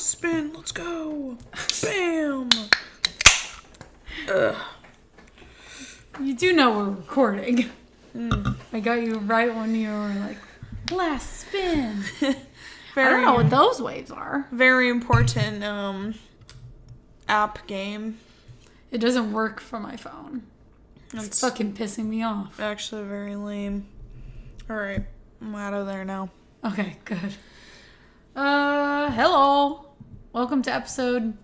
last spin. Let's go. Bam. Ugh. You do know we're recording. I got you right when you were like, last spin. I don't know what those waves are. Very important app game. It doesn't work for my phone. It's fucking pissing me off. Actually very lame. Alright, I'm out of there now. Okay, good. Hello. Welcome to episode...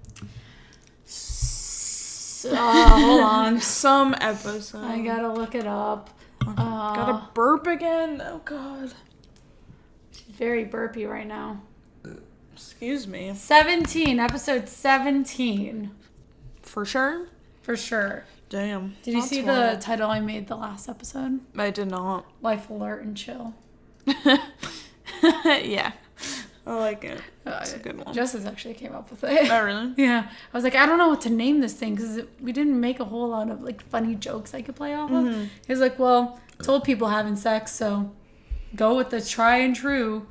hold on. Some episode. I gotta look it up. Gotta burp again? Oh, God. She's very burpy right now. Excuse me. 17. Episode 17. For sure? For sure. Damn. Did you see the title I made the last episode? I did not. Life alert and chill. Yeah. I like it. It's a good one. Justice actually came up with it. Oh, really? Yeah. I was like, I don't know what to name this thing because we didn't make a whole lot of like funny jokes I could play off of. He was like, well, it's old people having sex, so go with the try and true.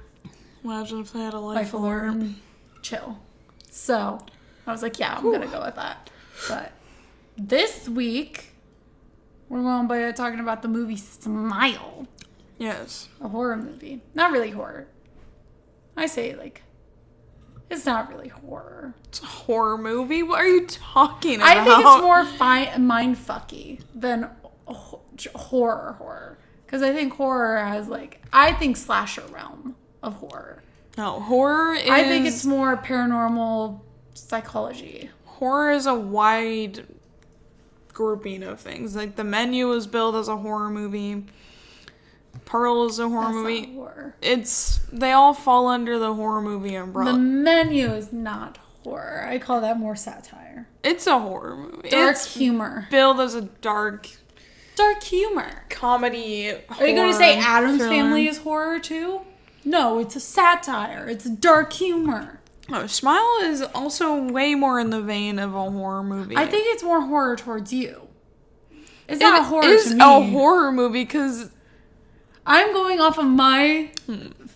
Imagine if they had a life alert and chill. So I was like, yeah, I'm going to go with that. But this week, we're going by talking about the movie Smile. Yes. A horror movie. Not really horror. I say, like, it's not really horror. It's a horror movie? What are you talking about? I think it's more mindfucky than horror. Because I think horror has, like, I think slasher realm of horror. No, horror is... I think it's more paranormal psychology. Horror is a wide grouping of things. Like, The Menu is billed as a horror movie. Pearl is a horror movie. Not horror. They all fall under the horror movie umbrella. The Menu is not horror. I call that more satire. It's a horror movie. Dark humor. Billed as a dark humor. Comedy. Are you going to say Addams thriller. Family is horror too? No, it's a satire. It's dark humor. Oh, Smile is also way more in the vein of a horror movie. I think it's more horror towards you. It's not a horror to me. It is a horror movie because... I'm going off of my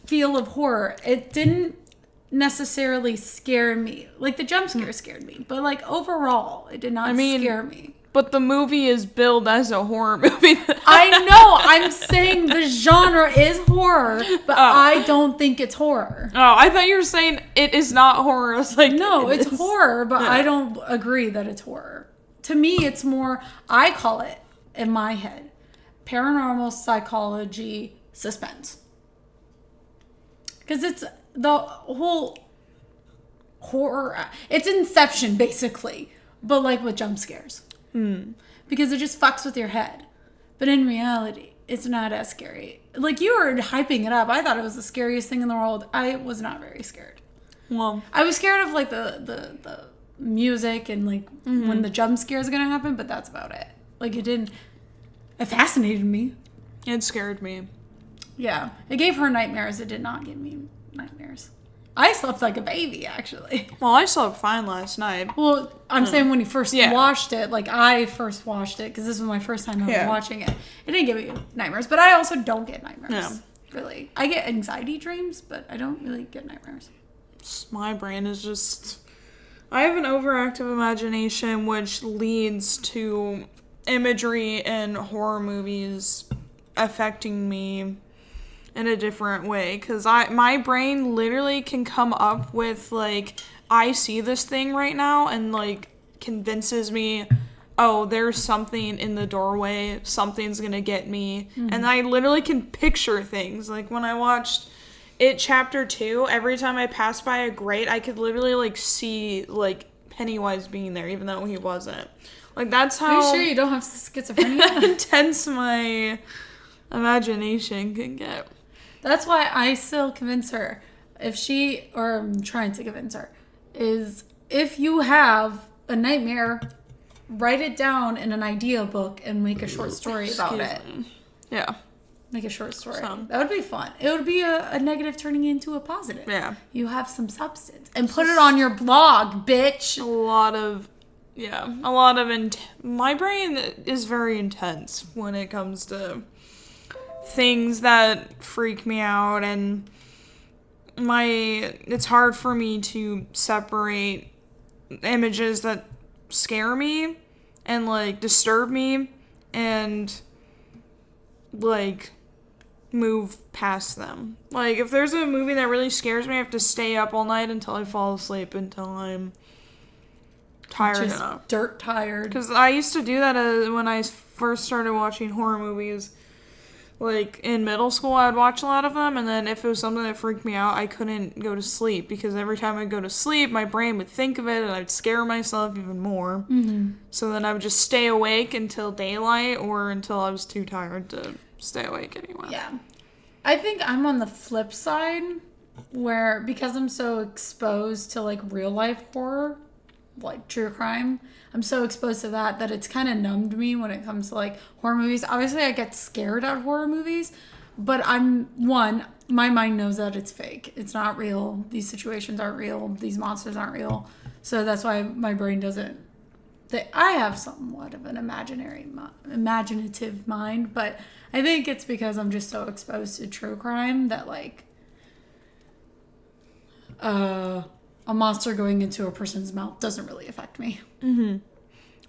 feel of horror. It didn't necessarily scare me. Like, the jump scare scared me. But, like, overall, it did not scare me. But the movie is billed as a horror movie. I know. I'm saying the genre is horror, but I don't think it's horror. Oh, I thought you were saying it is not horror. I was like, no, it's horror, but I don't agree that it's horror. To me, it's more, I call it, in my head, paranormal psychology suspense. Because it's the whole horror. It's Inception, basically. But like with jump scares. Because it just fucks with your head. But in reality, it's not as scary. Like, you were hyping it up. I thought it was the scariest thing in the world. I was not very scared. Well, I was scared of like the music and like when the jump scare is going to happen. But that's about it. Like, it fascinated me. It scared me. Yeah. It gave her nightmares. It did not give me nightmares. I slept like a baby, actually. Well, I slept fine last night. Well, I'm saying when you first watched it, like I first watched it, because this was my first time ever watching it. It didn't give me nightmares, but I also don't get nightmares. Yeah. Really. I get anxiety dreams, but I don't really get nightmares. My brain is just... I have an overactive imagination, which leads to imagery in horror movies affecting me in a different way, because my brain literally can come up with like, I see this thing right now and like convinces me, oh, there's something in the doorway, something's gonna get me, and I literally can picture things. Like when I watched It Chapter 2, every time I passed by a grate, I could literally like see like Pennywise being there, even though he wasn't. Like, that's how... Are you sure you don't have schizophrenia? intense my imagination can get. That's why I still convince her, or I'm trying to convince her, is if you have a nightmare, write it down in an idea book and make a short story about it. Yeah. Make a short story. That would be fun. It would be a negative turning into a positive. Yeah. You have some substance. And put it on your blog, bitch. My brain is very intense when it comes to things that freak me out, and it's hard for me to separate images that scare me and, like, disturb me and, like, move past them. Like, if there's a movie that really scares me, I have to stay up all night until I fall asleep, until I'm tired enough. Dirt tired. Because I used to do that when I first started watching horror movies. Like, in middle school, I would watch a lot of them, and then if it was something that freaked me out, I couldn't go to sleep, because every time I'd go to sleep, my brain would think of it, and I'd scare myself even more. Mm-hmm. So then I would just stay awake until daylight, or until I was too tired to stay awake anymore. Yeah. I think I'm on the flip side, where, because I'm so exposed to, like, real-life horror, like true crime, I'm so exposed to that it's kind of numbed me when it comes to, like, horror movies. Obviously, I get scared at horror movies, but my mind knows that it's fake. It's not real. These situations aren't real. These monsters aren't real. So that's why my brain doesn't... I have somewhat of an imaginative mind, but I think it's because I'm just so exposed to true crime that, like, a monster going into a person's mouth doesn't really affect me. Mm-hmm.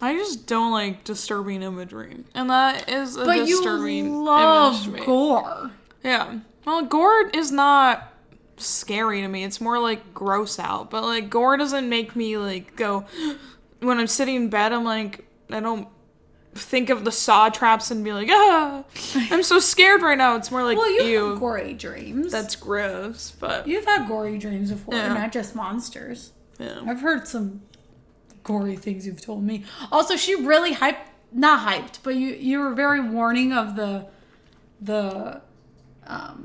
I just don't like disturbing imagery. And that is a disturbing image to me. But you love gore. Yeah. Well, gore is not scary to me. It's more like gross out. But, like, gore doesn't make me, like, go... When I'm sitting in bed, I'm like... I don't think of the saw traps and be like, I'm so scared right now. It's more like, well, you have gory dreams. That's gross, but... You've had gory dreams before, not just monsters. Yeah. I've heard some gory things you've told me. Also, she really not hyped, but you were very warning of the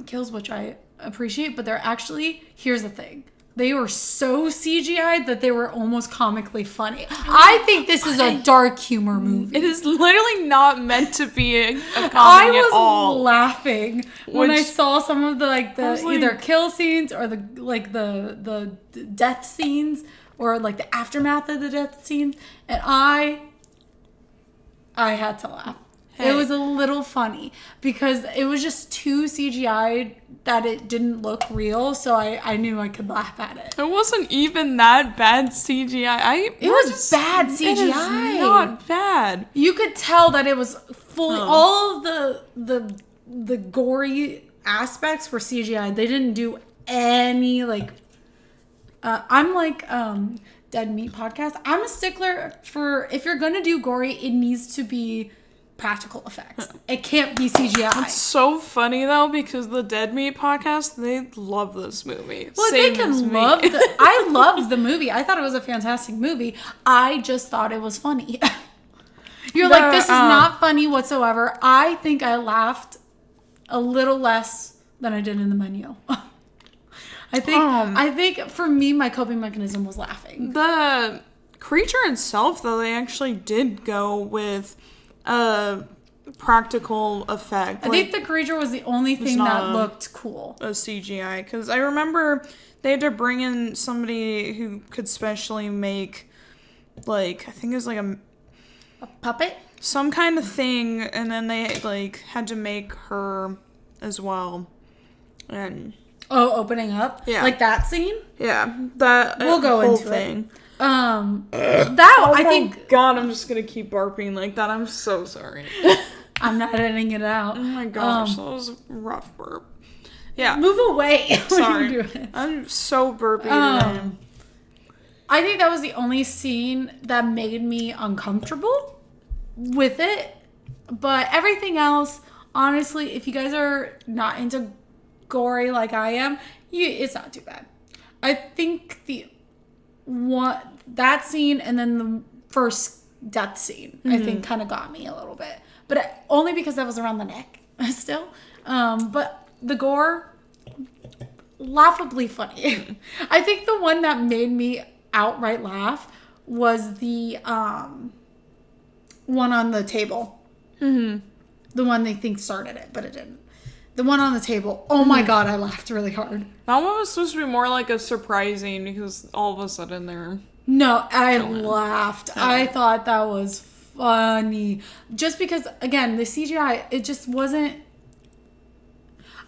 kills, which I appreciate, but they're actually, here's the thing. They were so CGI'd that they were almost comically funny. I think this is a dark humor movie. It is literally not meant to be a comedy at all. I was laughing when I saw some of the either kill scenes or the death scenes or like the aftermath of the death scenes, and I had to laugh. Hey. It was a little funny because it was just too CGI that it didn't look real, so I knew I could laugh at it. It wasn't even that bad CGI. It was bad CGI. It is not bad. You could tell that it was fully all of the gory aspects were CGI. They didn't do any like. I'm like Dead Meat Podcast. I'm a stickler for if you're gonna do gory, it needs to be practical effects. It can't be CGI. It's so funny though because the Dead Meat Podcast, they love this movie. Well, they can love I loved the movie. I thought it was a fantastic movie. I just thought it was funny. You're like, this is not funny whatsoever. I think I laughed a little less than I did in the menu. I think for me, my coping mechanism was laughing. The creature itself, though, they actually did go with practical effect. I think the creature was the only thing that looked cool. A CGI, because I remember they had to bring in somebody who could specially make, like, I think it was like a puppet, some kind of thing, and then they like had to make her as well, and. Oh, opening up? Yeah. Like that scene? Yeah. That we'll go whole into thing. I think God, I'm just gonna keep barking like that. I'm so sorry. I'm not editing it out. Oh my gosh, that was a rough burp. Yeah. Move away. Sorry. I'm so burpy today. I think that was the only scene that made me uncomfortable with it. But everything else, honestly, if you guys are not into gory like I am, it's not too bad. I think that scene and then the first death scene, I think kind of got me a little bit, but only because that was around the neck still. But the gore, laughably funny. I think the one that made me outright laugh was the one on the table. The one they think started it, but it didn't. The one on the table. Oh my God, I laughed really hard. That one was supposed to be more like a surprising because all of a sudden they're... No, I laughed. Yeah. I thought that was funny. Just because, again, the CGI, it just wasn't...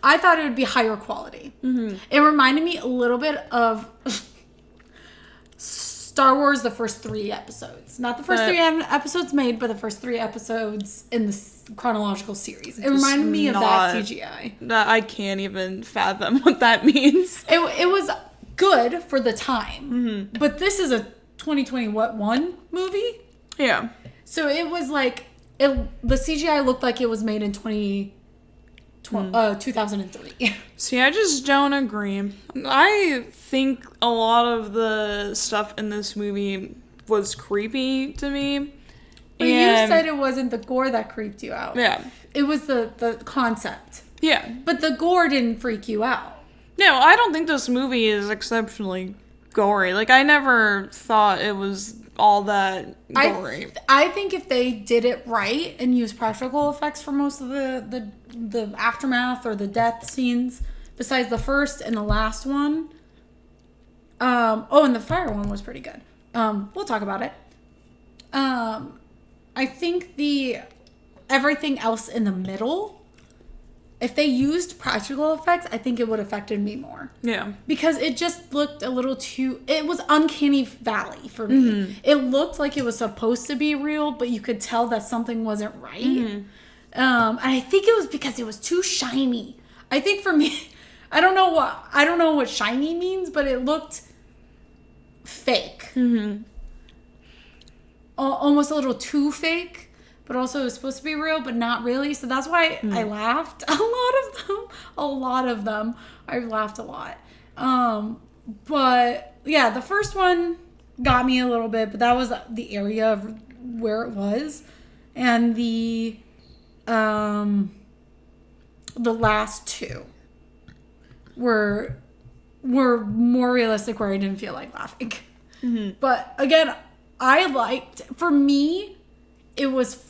I thought it would be higher quality. Mm-hmm. It reminded me a little bit of Star Wars, the first 3 episodes. Not the first 3 episodes made, but the first 3 episodes in the chronological series. It reminded me of that CGI. I can't even fathom what that means. It was good for the time. Mm-hmm. But this is a 2021 movie? Yeah. So it was like, the CGI looked like it was made in 2003. See, I just don't agree. I think a lot of the stuff in this movie was creepy to me. But you said it wasn't the gore that creeped you out. Yeah. It was the concept. Yeah. But the gore didn't freak you out. No, I don't think this movie is exceptionally gory. Like, I never thought it was all that gory. I think if they did it right and used practical effects for most of the aftermath or the death scenes, besides the first and the last one. And the fire one was pretty good. We'll talk about it. I think everything else in the middle, if they used practical effects, I think it would have affected me more. Yeah. Because it just looked a little too... It was uncanny valley for me. Mm-hmm. It looked like it was supposed to be real, but you could tell that something wasn't right. Mm-hmm. And I think it was because it was too shiny. I think for me... I don't know what shiny means, but it looked fake. Mm-hmm. Almost a little too fake. But also it was supposed to be real, but not really. So that's why I laughed. A lot of them. I laughed a lot. But yeah, the first one got me a little bit, but that was the area of where it was. And the last 2 were more realistic, where I didn't feel like laughing. Mm-hmm. But again, for me, it was...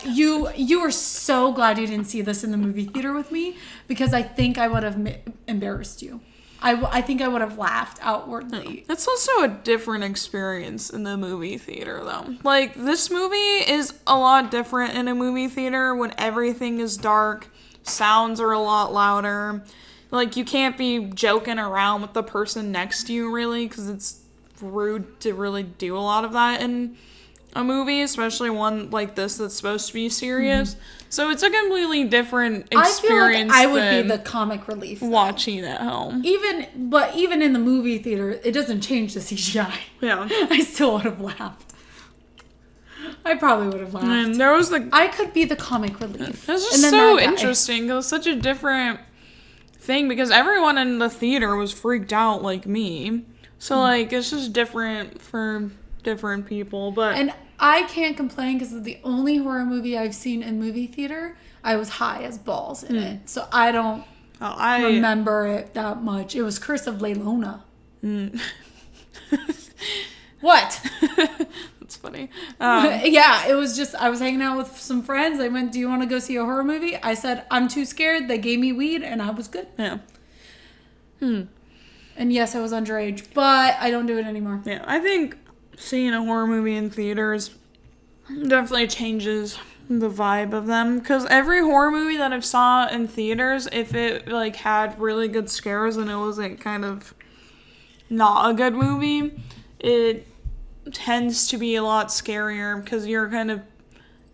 You were so glad you didn't see this in the movie theater with me, because I think I would have embarrassed you. I think I would have laughed outwardly. It's also a different experience in the movie theater, though. Like, this movie is a lot different in a movie theater when everything is dark, sounds are a lot louder. Like, you can't be joking around with the person next to you, really, because it's rude to really do a lot of that in a movie, especially one like this that's supposed to be serious. Mm-hmm. So it's a completely different experience. I feel like I would be the comic relief, though. Watching at home. Even in the movie theater, it doesn't change the CGI. Yeah. I still would have laughed. I probably would have laughed. And there was I could be the comic relief. It was just so interesting. It was such a different thing, because everyone in the theater was freaked out like me. So like, it's just different for different people, and I can't complain, because it's the only horror movie I've seen in movie theater. I was high as balls in it, so I don't remember it that much. It was Curse of La Llorona. What? That's funny. Yeah, it was just, I was hanging out with some friends. They went, "Do you want to go see a horror movie?" I said, "I'm too scared." They gave me weed, and I was good. Yeah. And yes, I was underage, but I don't do it anymore. Yeah, I think seeing a horror movie in theaters definitely changes the vibe of them, because every horror movie that I've saw in theaters, if it like had really good scares and it wasn't kind of not a good movie, it tends to be a lot scarier, because you're kind of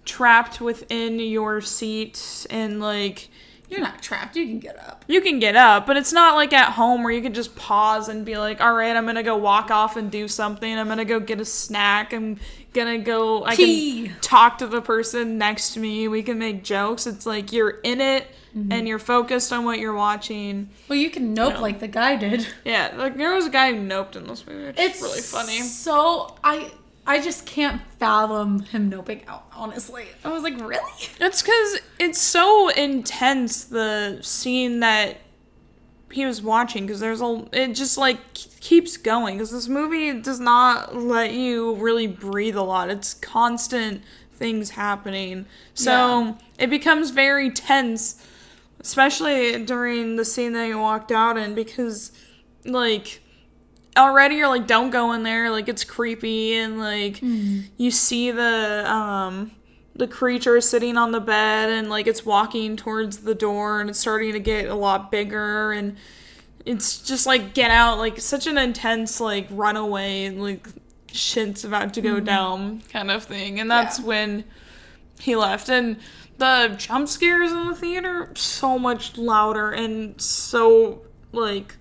trapped within your seat, and like, you're not trapped. You can get up. You can get up, but it's not like at home where you can just pause and be like, all right, I'm going to go walk off and do something. I'm going to go get a snack. I'm going to go, I can talk to the person next to me. We can make jokes. It's like you're in it and you're focused on what you're watching. Well, you can nope like the guy did. Yeah, like there was a guy who noped in this movie. It's really funny. So, I just can't fathom him noping out, honestly. I was like, really? It's because it's so intense, the scene that he was watching, because it just, like, keeps going, because this movie does not let you really breathe a lot. It's constant things happening. So it becomes very tense, especially during the scene that he walked out in, because, like, already you're like, don't go in there, like, it's creepy, and like you see the the creature is sitting on the bed and like it's walking towards the door and it's starting to get a lot bigger and it's just like get out, like such an intense like runaway, like shit's about to go down kind of thing. And that's when he left. And the jump scares in the theater so much louder and so like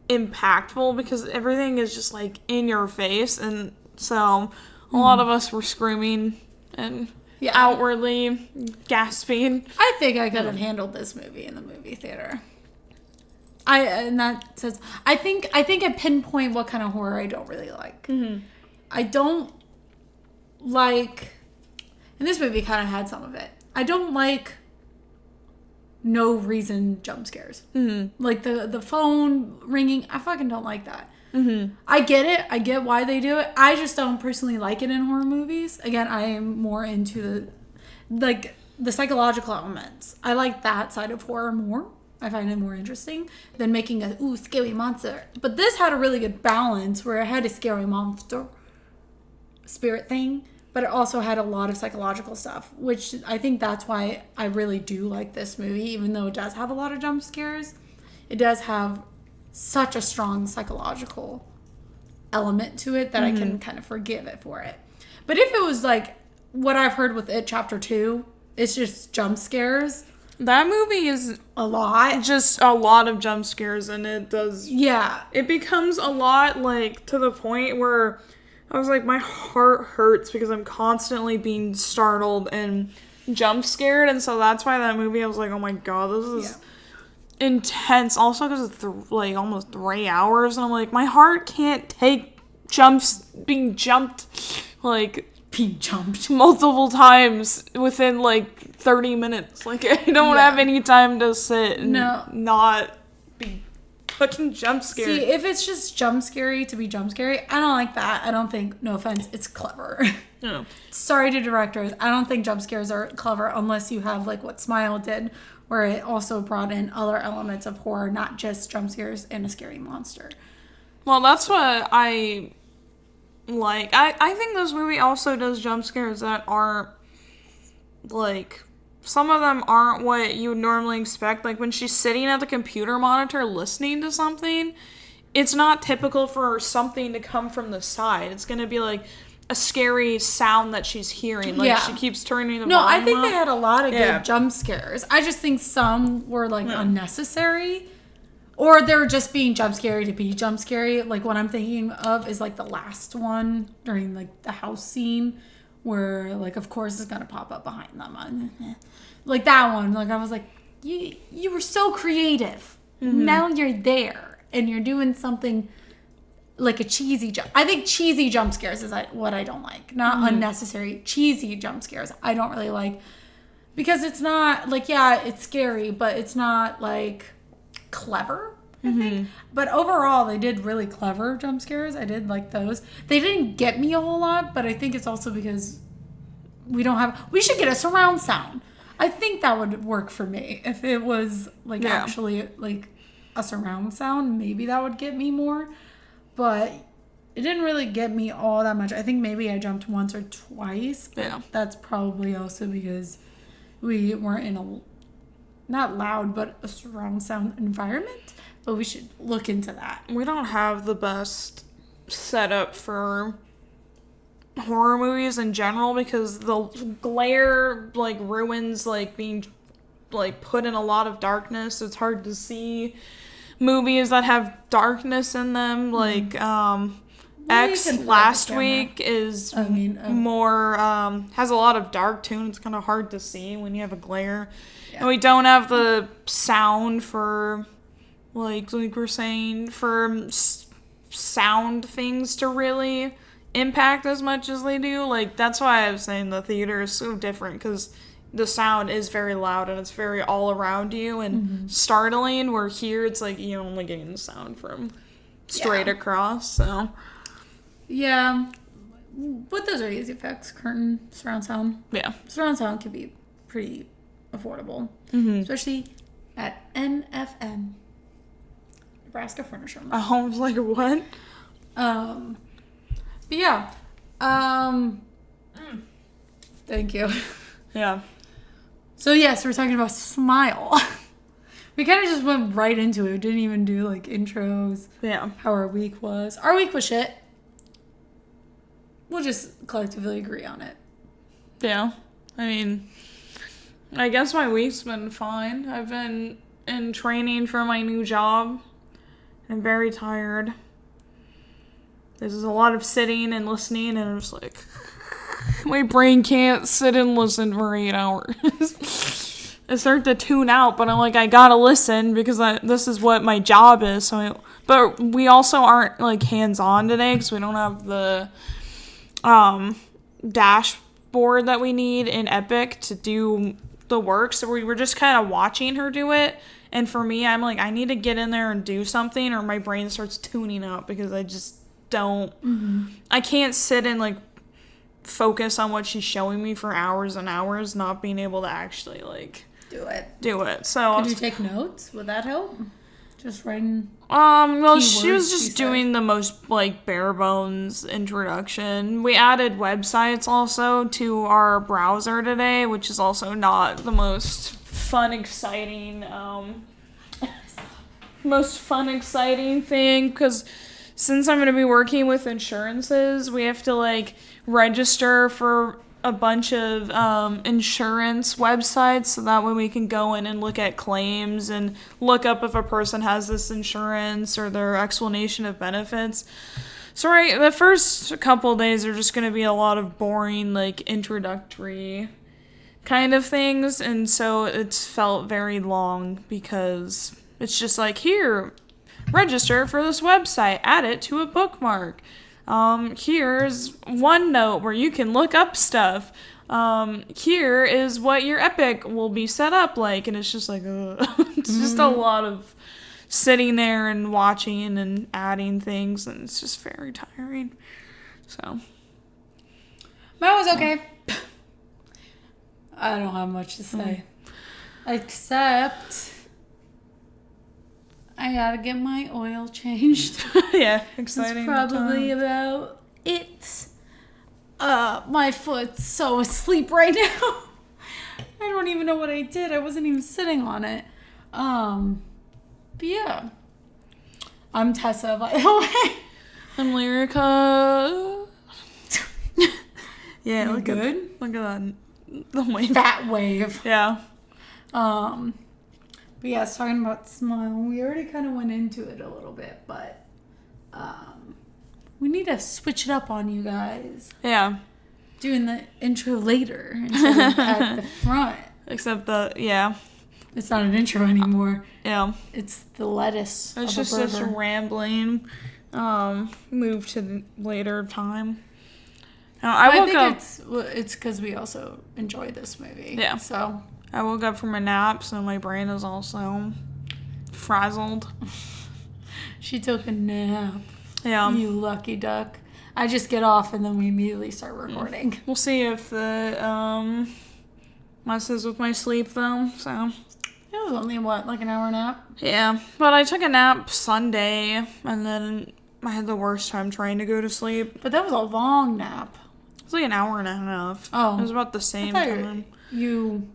impactful because everything is just like in your face, and so a lot of us were screaming and outwardly gasping. I think I could have handled this movie in the movie theater. I think I pinpoint what kind of horror I don't really like. I don't like, and this movie kind of had some of it. I don't like no reason jump scares. Like the phone ringing. I fucking don't like that. I get it. I get why they do it. I just don't personally like it in horror movies. Again, I am more into the psychological elements. I like that side of horror more. I find it more interesting than making a scary monster. But this had a really good balance where it had a scary monster spirit thing, but it also had a lot of psychological stuff, which I think that's why I really do like this movie, even though it does have a lot of jump scares. It does have such a strong psychological element to it that I can kind of forgive it for it. But if it was like what I've heard with It Chapter 2, it's just jump scares. That movie is a lot. Just a lot of jump scares, and it does... Yeah. It becomes a lot, like, to the point where I was like, my heart hurts because I'm constantly being startled and jump scared, and so that's why that movie, I was like, oh my god, this is intense. Also because it's, like, almost 3 hours, and I'm like, my heart can't take being jumped, like... Being jumped multiple times within like 30 minutes. Like I don't have any time to sit and not be fucking jump scared. See, if it's just jump scary to be jump scary, I don't like that. I don't think, no offense, it's clever. No. Sorry to directors. I don't think jump scares are clever unless you have like what Smile did, where it also brought in other elements of horror, not just jump scares and a scary monster. Well, that's what I like. I think this movie also does jump scares that aren't, like, some of them aren't what you would normally expect. Like, when she's sitting at the computer monitor listening to something, it's not typical for something to come from the side. It's going to be, like, a scary sound that she's hearing. Like, she keeps turning the volume No, I think up. they had a lot of good jump scares. I just think some were, like, unnecessary. Or they're just being jump scary to be jump scary. Like, what I'm thinking of is, like, the last one during, like, the house scene where, like, of course it's going to pop up behind them. Like, that one. Like, I was like, you were so creative. Now you're there. And you're doing something like a cheesy jump. I think cheesy jump scares is what I don't like. Not unnecessary. Cheesy jump scares I don't really like. Because it's not, like, it's scary, but it's not, like... clever, I think. But overall, they did really clever jump scares. I did like those. They didn't get me a whole lot, but I think it's also because we should get a surround sound. I think that would work for me. If it was, like, actually, like, a surround sound, maybe that would get me more. But it didn't really get me all that much. I think maybe I jumped once or twice. But that's probably also because we weren't in a... not loud, but a surround sound environment. But we should look into that. We don't have the best setup for horror movies in general because the glare, like, ruins, like, being, like, put in a lot of darkness. So it's hard to see movies that have darkness in them. Like, X last week is more, has a lot of dark tone. It's kind of hard to see when you have a glare. And we don't have the sound for, like we're saying, for sound things to really impact as much as they do. Like, that's why I was saying the theater is so different, because the sound is very loud and it's very all around you and startling, where here it's like you're only getting the sound from straight across, so. Yeah. But those are easy effects. Curtain, surround sound. Yeah. Surround sound can be pretty... affordable, especially at NFM, Nebraska Furniture Mart. I was like, what? But yeah, Thank you. Yeah. So yes, we're talking about Smile. We kind of just went right into it. We didn't even do like intros. Yeah. How our week was. Our week was shit. We'll just collectively agree on it. Yeah. I mean, I guess my week's been fine. I've been in training for my new job. I'm very tired. There's a lot of sitting and listening, and I'm just like, my brain can't sit and listen for 8 hours. I start to tune out, but I'm like, I gotta listen because this is what my job is. But we also aren't like hands-on today because we don't have the dashboard that we need in Epic to do the work. So we were just kind of watching her do it. And for me, I'm like, I need to get in there and do something, or my brain starts tuning out because I just don't. Mm-hmm. I can't sit and like focus on what she's showing me for hours and hours, not being able to actually like do it. So could you take notes? Would that help? Just writing. Well, she was just doing the most like bare bones introduction. We added websites also to our browser today, which is also not the most fun, exciting thing, because since I'm going to be working with insurances, we have to like register for a bunch of insurance websites, so that way we can go in and look at claims and look up if a person has this insurance or their explanation of benefits. So the first couple days are just going to be a lot of boring, like, introductory kind of things, and so it's felt very long because it's just like, here, register for this website, add it to a bookmark. Here's OneNote where you can look up stuff. Here is what your Epic will be set up like, and it's just like, it's just a lot of sitting there and watching and adding things, and it's just very tiring. So mine was okay. I don't have much to say. Except I gotta get my oil changed. Yeah, exciting. That's probably about it. My foot's so asleep right now. I don't even know what I did. I wasn't even sitting on it. But yeah. I'm Tessa, by the way. I'm Lyrica. Yeah, look good. Look at that. The wave. Fat wave. Yeah. But yeah, it's talking about Smile. We already kind of went into it a little bit, but we need to switch it up on you guys. Yeah. Doing the intro later instead of at the front. Except it's not an intro anymore. Yeah. It's the lettuce. It's just such a rambling move to the later time. I think it's because we also enjoy this movie. Yeah. So I woke up from a nap, so my brain is also frazzled. She took a nap. Yeah. You lucky duck. I just get off and then we immediately start recording. We'll see if the messes with my sleep though. So it was only like an hour nap. Yeah, but I took a nap Sunday and then I had the worst time trying to go to sleep. But that was a long nap. It was like an hour and a half. Oh, it was about the same time. You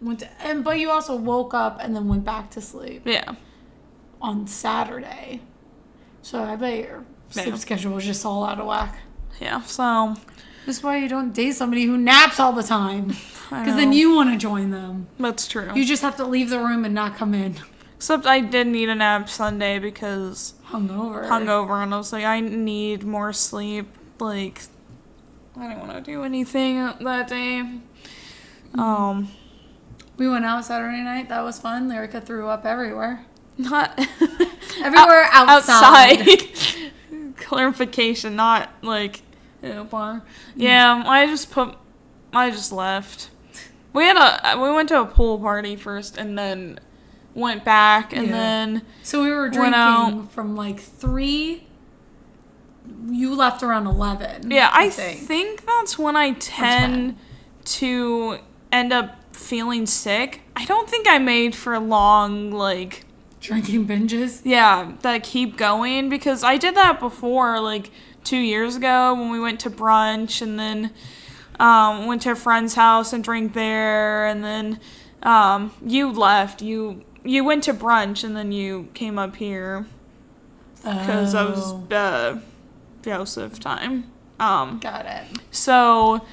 went to, but you also woke up and then went back to sleep. Yeah. On Saturday. So I bet your sleep schedule was just all out of whack. Yeah, so that's why you don't date somebody who naps all the time. Because then you want to join them. That's true. You just have to leave the room and not come in. Except I did need a nap Sunday because hungover, and I was like, I need more sleep. Like, I didn't want to do anything that day. We went out Saturday night. That was fun. Lyrica threw up everywhere. Not everywhere outside. Clarification, not like in a bar. Yeah, I just left. We went to a pool party first and then went back and then so we were drinking from like 3. You left around 11. Yeah, I think that's when I tend to end up feeling sick. I don't think I made for long like drinking binges. Yeah, that keep going, because I did that before, like 2 years ago when we went to brunch, and then went to a friend's house and drank there, and then you left. You went to brunch, and then you came up here because I was Joseph time. Got it. So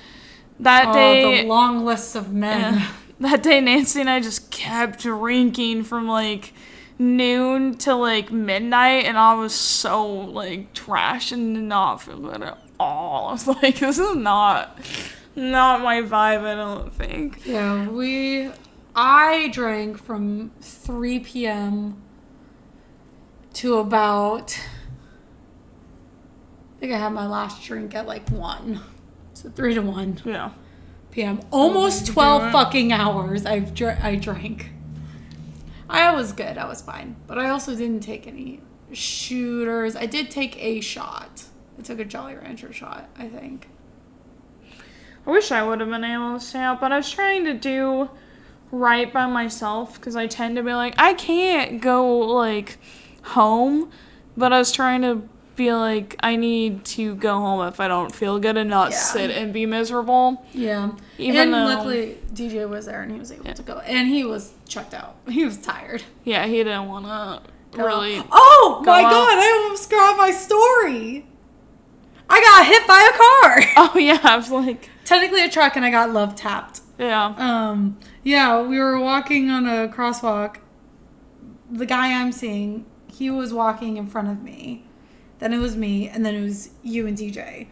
that day, the long list of men. That day, Nancy and I just kept drinking from like noon to like midnight, and I was so like trash and did not feel good at all. I was like, this is not my vibe, I don't think. Yeah, I drank from 3 p.m. to about, I think I had my last drink at like 1. So 3 to 1. Yeah. p.m. Almost 12 fucking hours I drank. I was good. I was fine. But I also didn't take any shooters. I did take a shot. I took a Jolly Rancher shot, I think. I wish I would have been able to stay out, but I was trying to do right by myself because I tend to be like, I can't go like home, but I was trying to be like, I need to go home if I don't feel good and not sit and be miserable. Yeah. Even though, luckily DJ was there and he was able to go. And he was checked out. He was tired. Yeah, he didn't want to really. Oh my God, I almost grabbed my story. I got hit by a car. Oh yeah, I was like, technically a truck, and I got love tapped. Yeah. Yeah, we were walking on a crosswalk. The guy I'm seeing, he was walking in front of me. Then it was me, and then it was you and DJ.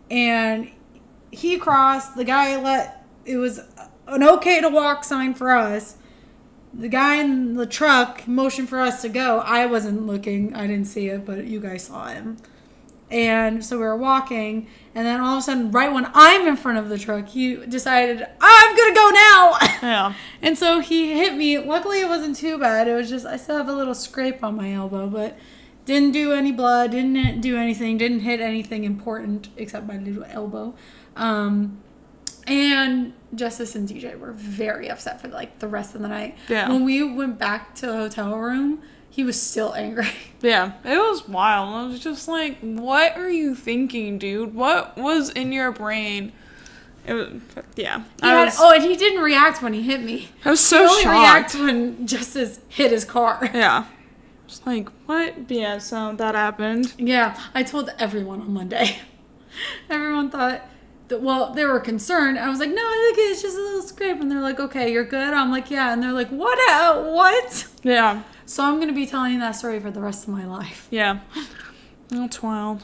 And he crossed. The guy it was an okay to walk sign for us. The guy in the truck motioned for us to go. I wasn't looking. I didn't see it, but you guys saw him. And so we were walking, and then all of a sudden, right when I'm in front of the truck, he decided, I'm going to go now. Yeah. And so he hit me. Luckily, it wasn't too bad. It was just, I still have a little scrape on my elbow, but didn't do any blood, didn't do anything, didn't hit anything important except my little elbow. And Justice and DJ were very upset for like the rest of the night. Yeah. When we went back to the hotel room, he was still angry. Yeah, it was wild. I was just like, what are you thinking, dude? What was in your brain? It was, yeah. And he didn't react when he hit me. I was so shocked. He only reacted when Justice hit his car. Yeah. Just like, what? Yeah, so that happened. Yeah, I told everyone on Monday. Everyone thought that, they were concerned. I was like, no, I think it's just a little scrape. And they're like, okay, you're good? I'm like, yeah. And they're like, what? Yeah. So I'm going to be telling that story for the rest of my life. Yeah. That's wild.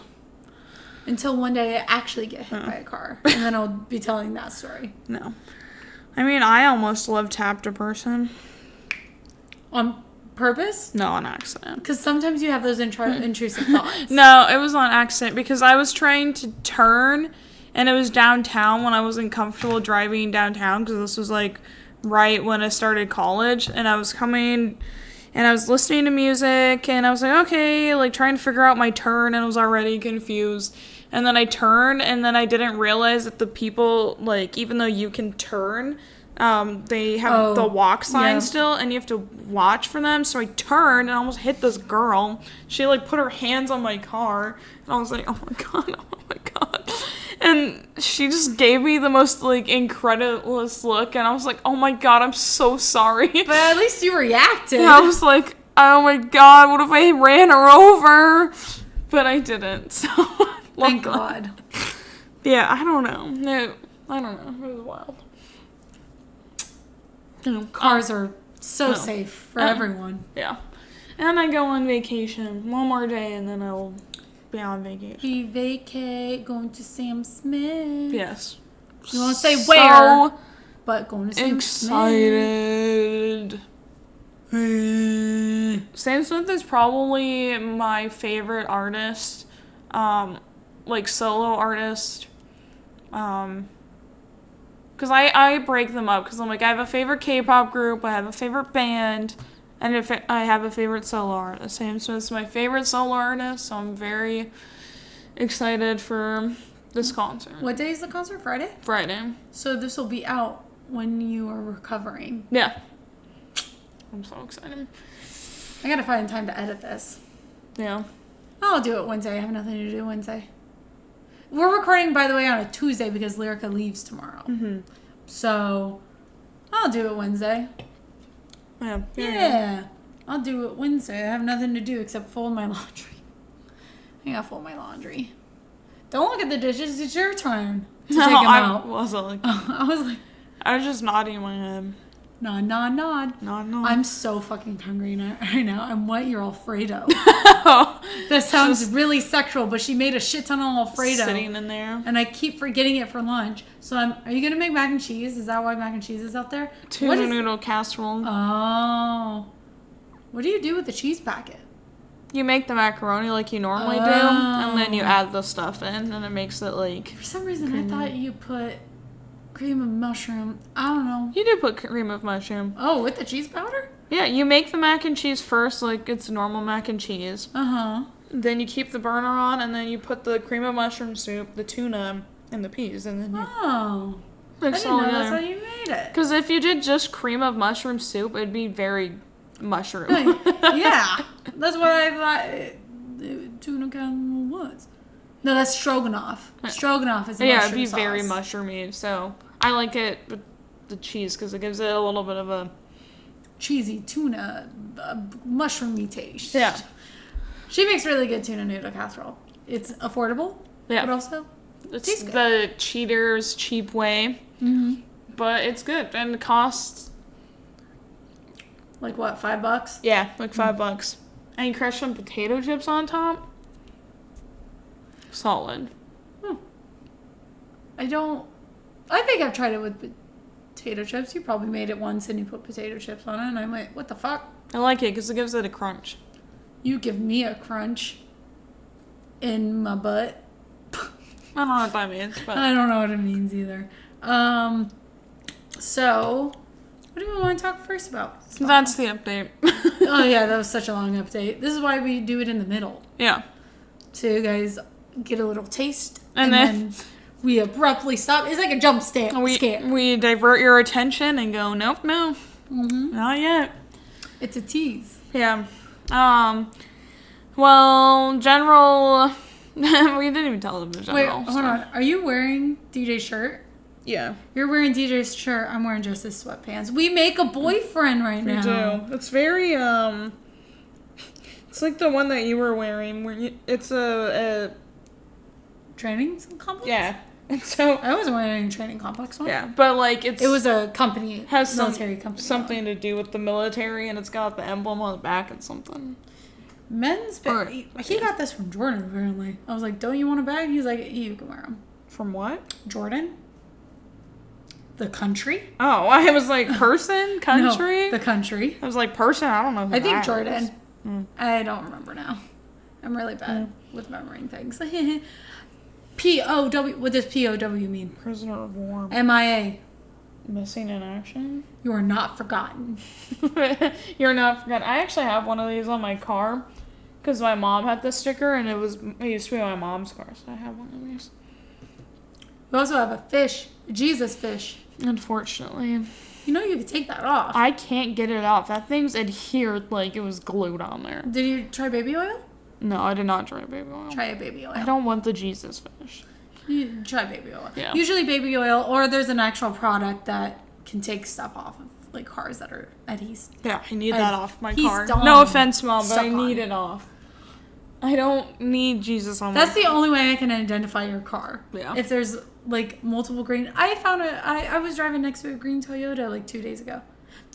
Until one day I actually get hit by a car. And then I'll be telling that story. No. I mean, I almost love tapped a person. On purpose? No, on accident. Because sometimes you have those intrusive thoughts. No, it was on accident because I was trying to turn and it was downtown when I wasn't comfortable driving downtown because this was like right when I started college, and I was coming and I was listening to music and I was like, okay, like trying to figure out my turn, and I was already confused. And then I turned and then I didn't realize that the people, like, even though you can turn, they have the walk sign still, and you have to watch for them. So I turned and I almost hit this girl. She like put her hands on my car, and I was like, oh my god. And she just gave me the most like incredulous look, and I was like, oh my god, I'm so sorry. But at least you reacted. And I was like, oh my god, what if I ran her over? But I didn't. So thank God. Yeah, I don't know. No, I don't know. It was wild. Cars are so safe for everyone. Yeah. And I go on vacation one more day, and then I'll be on vacation. We vacate, going to Sam Smith. Yes. You won't say where, but going to Sam excited. Sam Smith is probably my favorite artist, like solo artist. Because I break them up, because I'm like, I have a favorite K-pop group, I have a favorite band, and I have a favorite solo artist. Sam Smith's my favorite solo artist, so I'm very excited for this concert. What day is the concert? Friday? Friday. So this will be out when you are recovering. Yeah. I'm so excited. I gotta find time to edit this. Yeah. I'll do it Wednesday. I have nothing to do Wednesday. we're recording, by the way, on a Tuesday because Lyrica leaves tomorrow. Mm-hmm. So, I'll do it Wednesday. Yeah. I'll do it Wednesday. I have nothing to do except fold my laundry. I gotta fold my laundry. Don't look at the dishes. It's your turn to take them out. Wasn't looking. I was just nodding my head. Nod. Nod. I'm so fucking hungry right now. I'm what your Alfredo. That sounds really sexual, but she made a shit ton of Alfredo. Sitting in there. And I keep forgetting it for lunch. So are you going to make mac and cheese? Is that why mac and cheese is out there? Tuna noodle casserole. Oh. What do you do with the cheese packet? You make the macaroni like you normally do, and then you add the stuff in, and it makes it like... For some reason, creamy. I thought you put... cream of mushroom. I don't know. You do put cream of mushroom. Oh, with the cheese powder? Yeah, you make the mac and cheese first, like it's normal mac and cheese. Then you keep the burner on, and then you put the cream of mushroom soup, the tuna, and the peas, and then you... Oh. I didn't know that's how you made it. Because if you did just cream of mushroom soup, it'd be very mushroom. Yeah. That's what I thought tuna can was. No, that's stroganoff. Stroganoff is a mushroom Yeah, it'd be sauce. very mushroomy, so I like it with the cheese because it gives it a little bit of a... cheesy tuna, mushroomy taste. Yeah. She makes really good tuna noodle casserole. It's affordable, but also it's the Cheaters cheap way, but it's good, and it costs... like what, $5? Yeah, like $5. And you crush some potato chips on top. Solid. I think I've tried it with potato chips. You probably made it once and you put potato chips on it, and I'm like, what the fuck? I like it because it gives it a crunch. You give me a crunch in my butt. I don't know what that means, but... I don't know what it means either. So, what do we want to talk first about? That's the update. Oh, yeah, that was such a long update. This is why we do it in the middle. Yeah. So you guys get a little taste, and then we abruptly stop. It's like a jump scare. We divert your attention and go, nope, no. Not yet. It's a tease. Yeah. Well, general... we didn't even tell them the general Wait, hold on. Are you wearing DJ's shirt? Yeah. You're wearing DJ's shirt. I'm wearing just his sweatpants. We make a boyfriend right now. We do. It's very, it's like the one that you were wearing. It's a training complex? Yeah. And so... I wasn't wearing a training complex one. Yeah, but like it was a company. Has military company. Something to do with the military, and it's got the emblem on the back and something. Men's bag. He got this from Jordan, apparently. I was like, don't you want a bag? He's like, you can wear them. From what? Jordan. The country. Oh, I was like, person? Country? No, the country. I was like, person? I don't know who I think that Jordan. Is. I don't remember now. I'm really bad with remembering things. P.O.W. What does P.O.W. mean? Prisoner of war. M.I.A. Missing in action. You are not forgotten. You're not forgotten. I actually have one of these on my car because my mom had this sticker, and it used to be my mom's car, so I have one of these. You also have a fish, a Jesus fish. Unfortunately. You know you could take that off. I can't get it off. That thing's adhered like it was glued on there. Did you try baby oil? No, I did not try baby oil. Try a baby oil. I don't want the Jesus fish. You try baby oil. Yeah. Usually baby oil, or there's an actual product that can take stuff off of like cars that are adhesive. Yeah, I need that off my car. Done. No offense, Mom, but I need it off. I don't need Jesus on my car. That's the only way I can identify your car. Yeah. If there's like multiple green. I found I was driving next to a green Toyota like 2 days ago.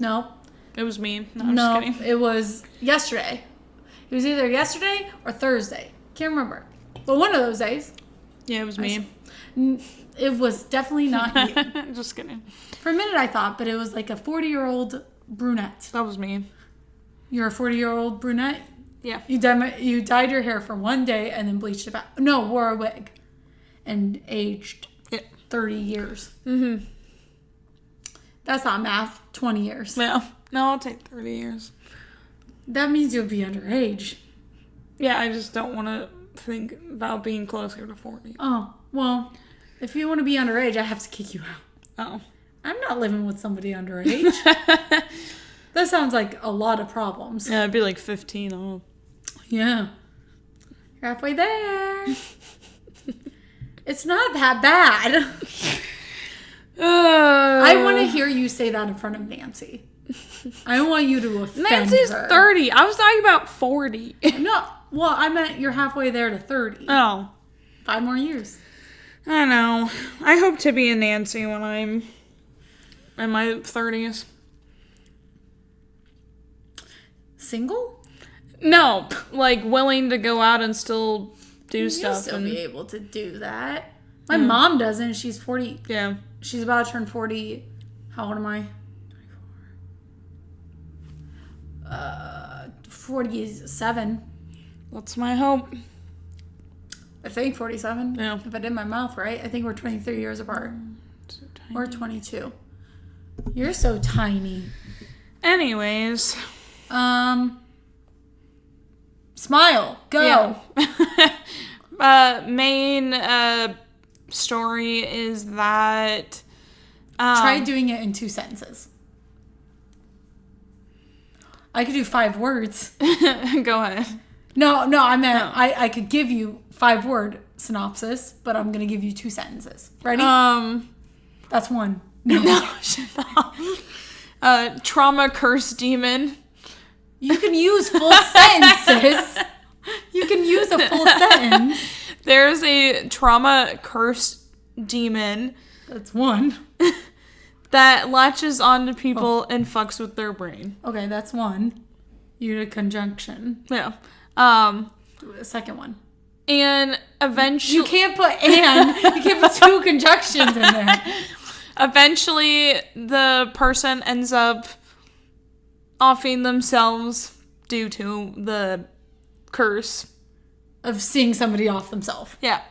No. It was me. No, I'm just kidding. It was yesterday. It was either yesterday or Thursday. Can't remember. But one of those days. Yeah, it was me. It was definitely not you. Just kidding. For a minute I thought, but it was like a 40-year-old brunette. That was me. You're a 40-year-old brunette? Yeah. You dyed your hair for one day and then bleached it back. No, wore a wig. And aged 30 years. Mm-hmm. That's not math. 20 years. No, I'll take 30 years. That means you'll be underage. Yeah, I just don't want to think about being closer to 40. Oh, well, if you want to be underage, I have to kick you out. Oh. I'm not living with somebody underage. That sounds like a lot of problems. Yeah, it'd be like 15. Oh. Yeah. You're halfway there. It's not that bad. I want to hear you say that in front of Nancy. I want you to offend Nancy's her. 30. I was talking about 40. No, well, I meant you're halfway there to 30. Oh. 5 more years. I know. I hope to be a Nancy when I'm in my 30s. Single? No, like willing to go out and still do stuff. You'll still be able to do that. My mom doesn't. She's 40. Yeah. She's about to turn 40. How old am I? 47. That's my hope. I think 47. Yeah. If I did my math right, I think we're 23 years apart. So Or 22. You're so tiny. Anyways. Smile. Go. Yeah. Main story is that Try doing it in 2 sentences. I could do 5 words. Go ahead. No, I meant I could give you 5-word synopsis, but I'm gonna give you 2 sentences. Ready? That's 1. No, shut up. Trauma curse demon. You can use full sentences. You can use a full sentence. There's a trauma curse demon. That's 1. That latches onto people and fucks with their brain. Okay, that's 1. You did a conjunction. Yeah. Do the second one. And eventually... You can't put and. You can't put 2 conjunctions in there. Eventually, the person ends up offing themselves due to the curse. Of seeing somebody off themselves. Yeah.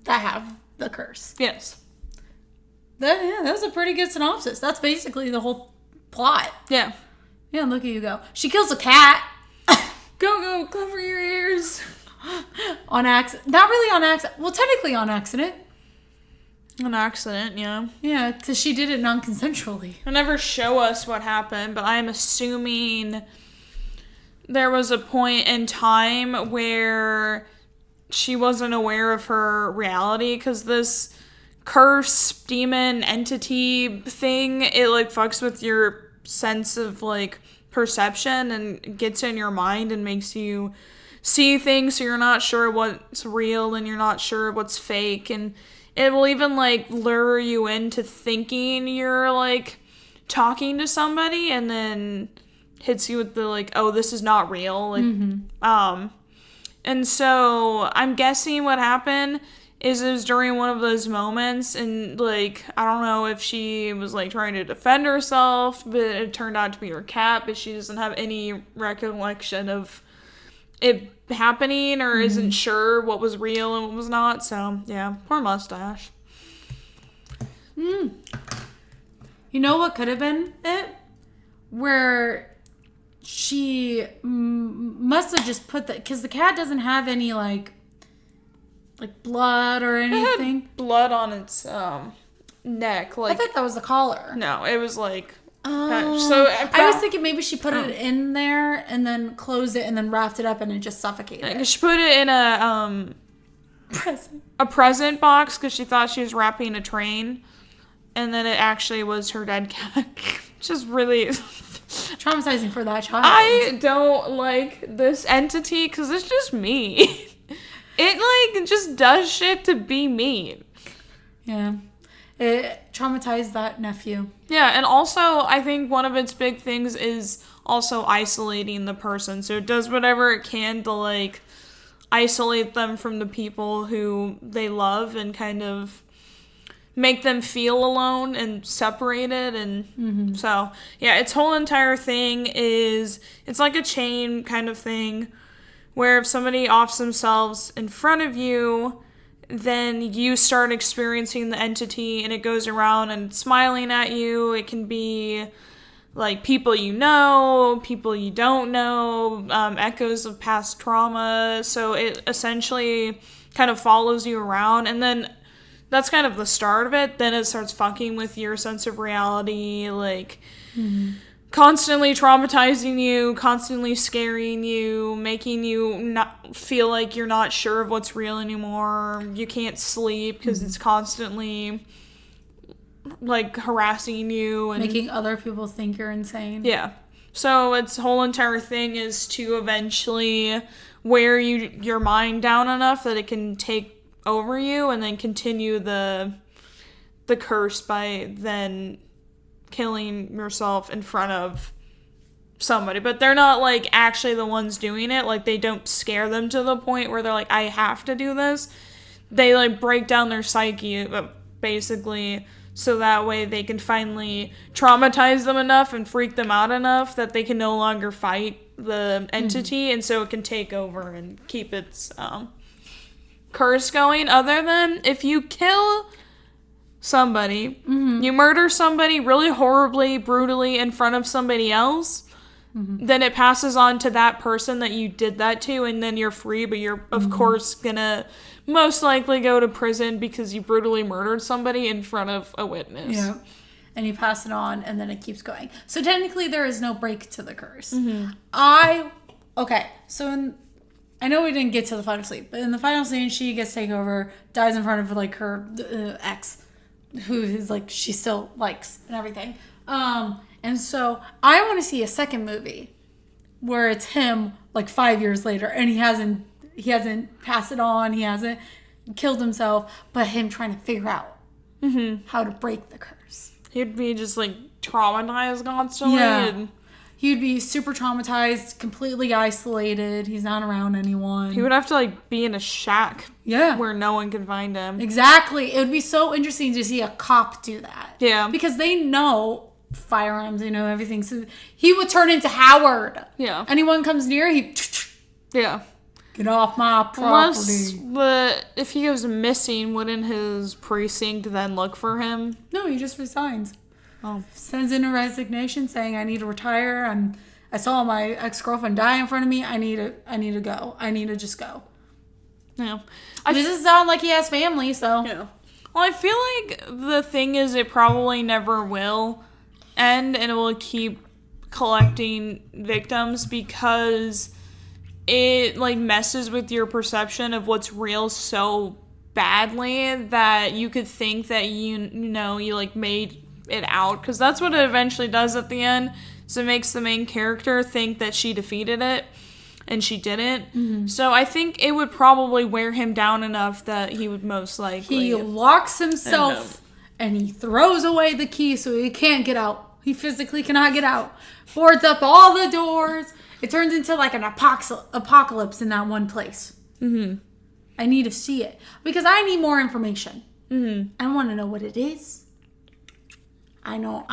That have the curse. Yes. That was a pretty good synopsis. That's basically the whole plot. Yeah. Yeah, look at you go. She kills a cat. Go, cover your ears. On accident. Not really on accident. Well, technically on accident. An accident, yeah. Yeah, because she did it non-consensually. They never show us what happened, but I'm assuming there was a point in time where she wasn't aware of her reality, because this curse, demon, entity thing, it, like, fucks with your sense of, like, perception and gets in your mind and makes you see things so you're not sure what's real and you're not sure what's fake, and it will even, like, lure you into thinking you're, like, talking to somebody and then hits you with the, like, oh, this is not real. Like, and so I'm guessing what happened is it was during one of those moments, and, like, I don't know if she was, like, trying to defend herself, but it turned out to be her cat, but she doesn't have any recollection of it happening or isn't sure what was real and what was not. So, yeah, poor mustache. You know what could have been it? Where she must have just put because the cat doesn't have any, like blood or anything. It had blood on its neck. Like, I thought that was the collar. No, it was like... Oh. So I was thinking maybe she put it in there and then closed it and then wrapped it up and it just suffocated it. She put it in a present box because she thought she was wrapping a train, and then it actually was her dead cat. Just really traumatizing for that child. I don't like this entity because it's just mean. It, like, just does shit to be mean. Yeah. It traumatized that nephew. Yeah, and also, I think one of its big things is also isolating the person. So it does whatever it can to, like, isolate them from the people who they love and kind of make them feel alone and separated. And so, yeah, its whole entire thing is, it's like a chain kind of thing where if somebody offs themselves in front of you, then you start experiencing the entity and it goes around and smiling at you. It can be like people you know, people you don't know, echoes of past trauma. So it essentially kind of follows you around, and then that's kind of the start of it. Then it starts fucking with your sense of reality, like constantly traumatizing you, constantly scaring you, making you not feel like you're not sure of what's real anymore. You can't sleep because it's constantly, like, harassing you. And making other people think you're insane. Yeah. So its whole entire thing is to eventually wear your mind down enough that it can take over you and then continue the curse by then killing yourself in front of somebody. But they're not, like, actually the ones doing it. Like, they don't scare them to the point where they're like, I have to do this. They, like, break down their psyche, basically, so that way they can finally traumatize them enough and freak them out enough that they can no longer fight the entity, and so it can take over and keep its curse going. Other than if you kill somebody, you murder somebody really horribly, brutally in front of somebody else, then it passes on to that person that you did that to, and then you're free, but you're, of course, gonna most likely go to prison because you brutally murdered somebody in front of a witness. Yeah. And you pass it on, and then it keeps going. So technically, there is no break to the curse. Okay, so I know we didn't get to the final scene, but in the final scene, she gets taken over, dies in front of, like, her ex, who is, like, she still likes and everything. And so I want to see a second movie where it's him, like, 5 years later, and he hasn't passed it on, he hasn't killed himself, but him trying to figure out how to break the curse. He'd be just, like, traumatized constantly. Yeah. And he'd be super traumatized, completely isolated. He's not around anyone. he would have to, like, be in a shack. Yeah. Where no one can find him. Exactly. It would be so interesting to see a cop do that. Yeah. Because they know firearms, they know everything. So he would turn into Howard. Yeah. Anyone comes near, Yeah. get off my property. Unless, if he goes missing, wouldn't his precinct then look for him? No, he just resigns. Oh. Sends in a resignation saying, I need to retire. I saw my ex-girlfriend die in front of me. I need to go. I need to just go. Yeah. It doesn't sound like he has family, so. Yeah. Well, I feel like the thing is it probably never will end, and it will keep collecting victims because it, like, messes with your perception of what's real so badly that you could think that you like made it out, because that's what it eventually does at the end. So it makes the main character think that she defeated it, and she didn't. So I think it would probably wear him down enough that he would most likely... He locks himself, and he throws away the key so he can't get out. He physically cannot get out. Boards up all the doors. It turns into, like, an apocalypse in that one place. I need to see it. Because I need more information. I want to know what it is. I want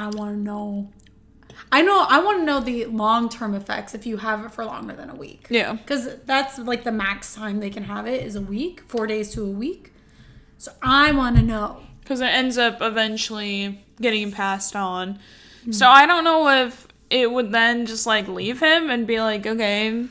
to know the long-term effects if you have it for longer than a week. Yeah. Because that's, like, the max time they can have it is a week. 4 days to a week. So I want to know. Because it ends up eventually getting passed on. So I don't know if it would then just, like, leave him and be like, okay,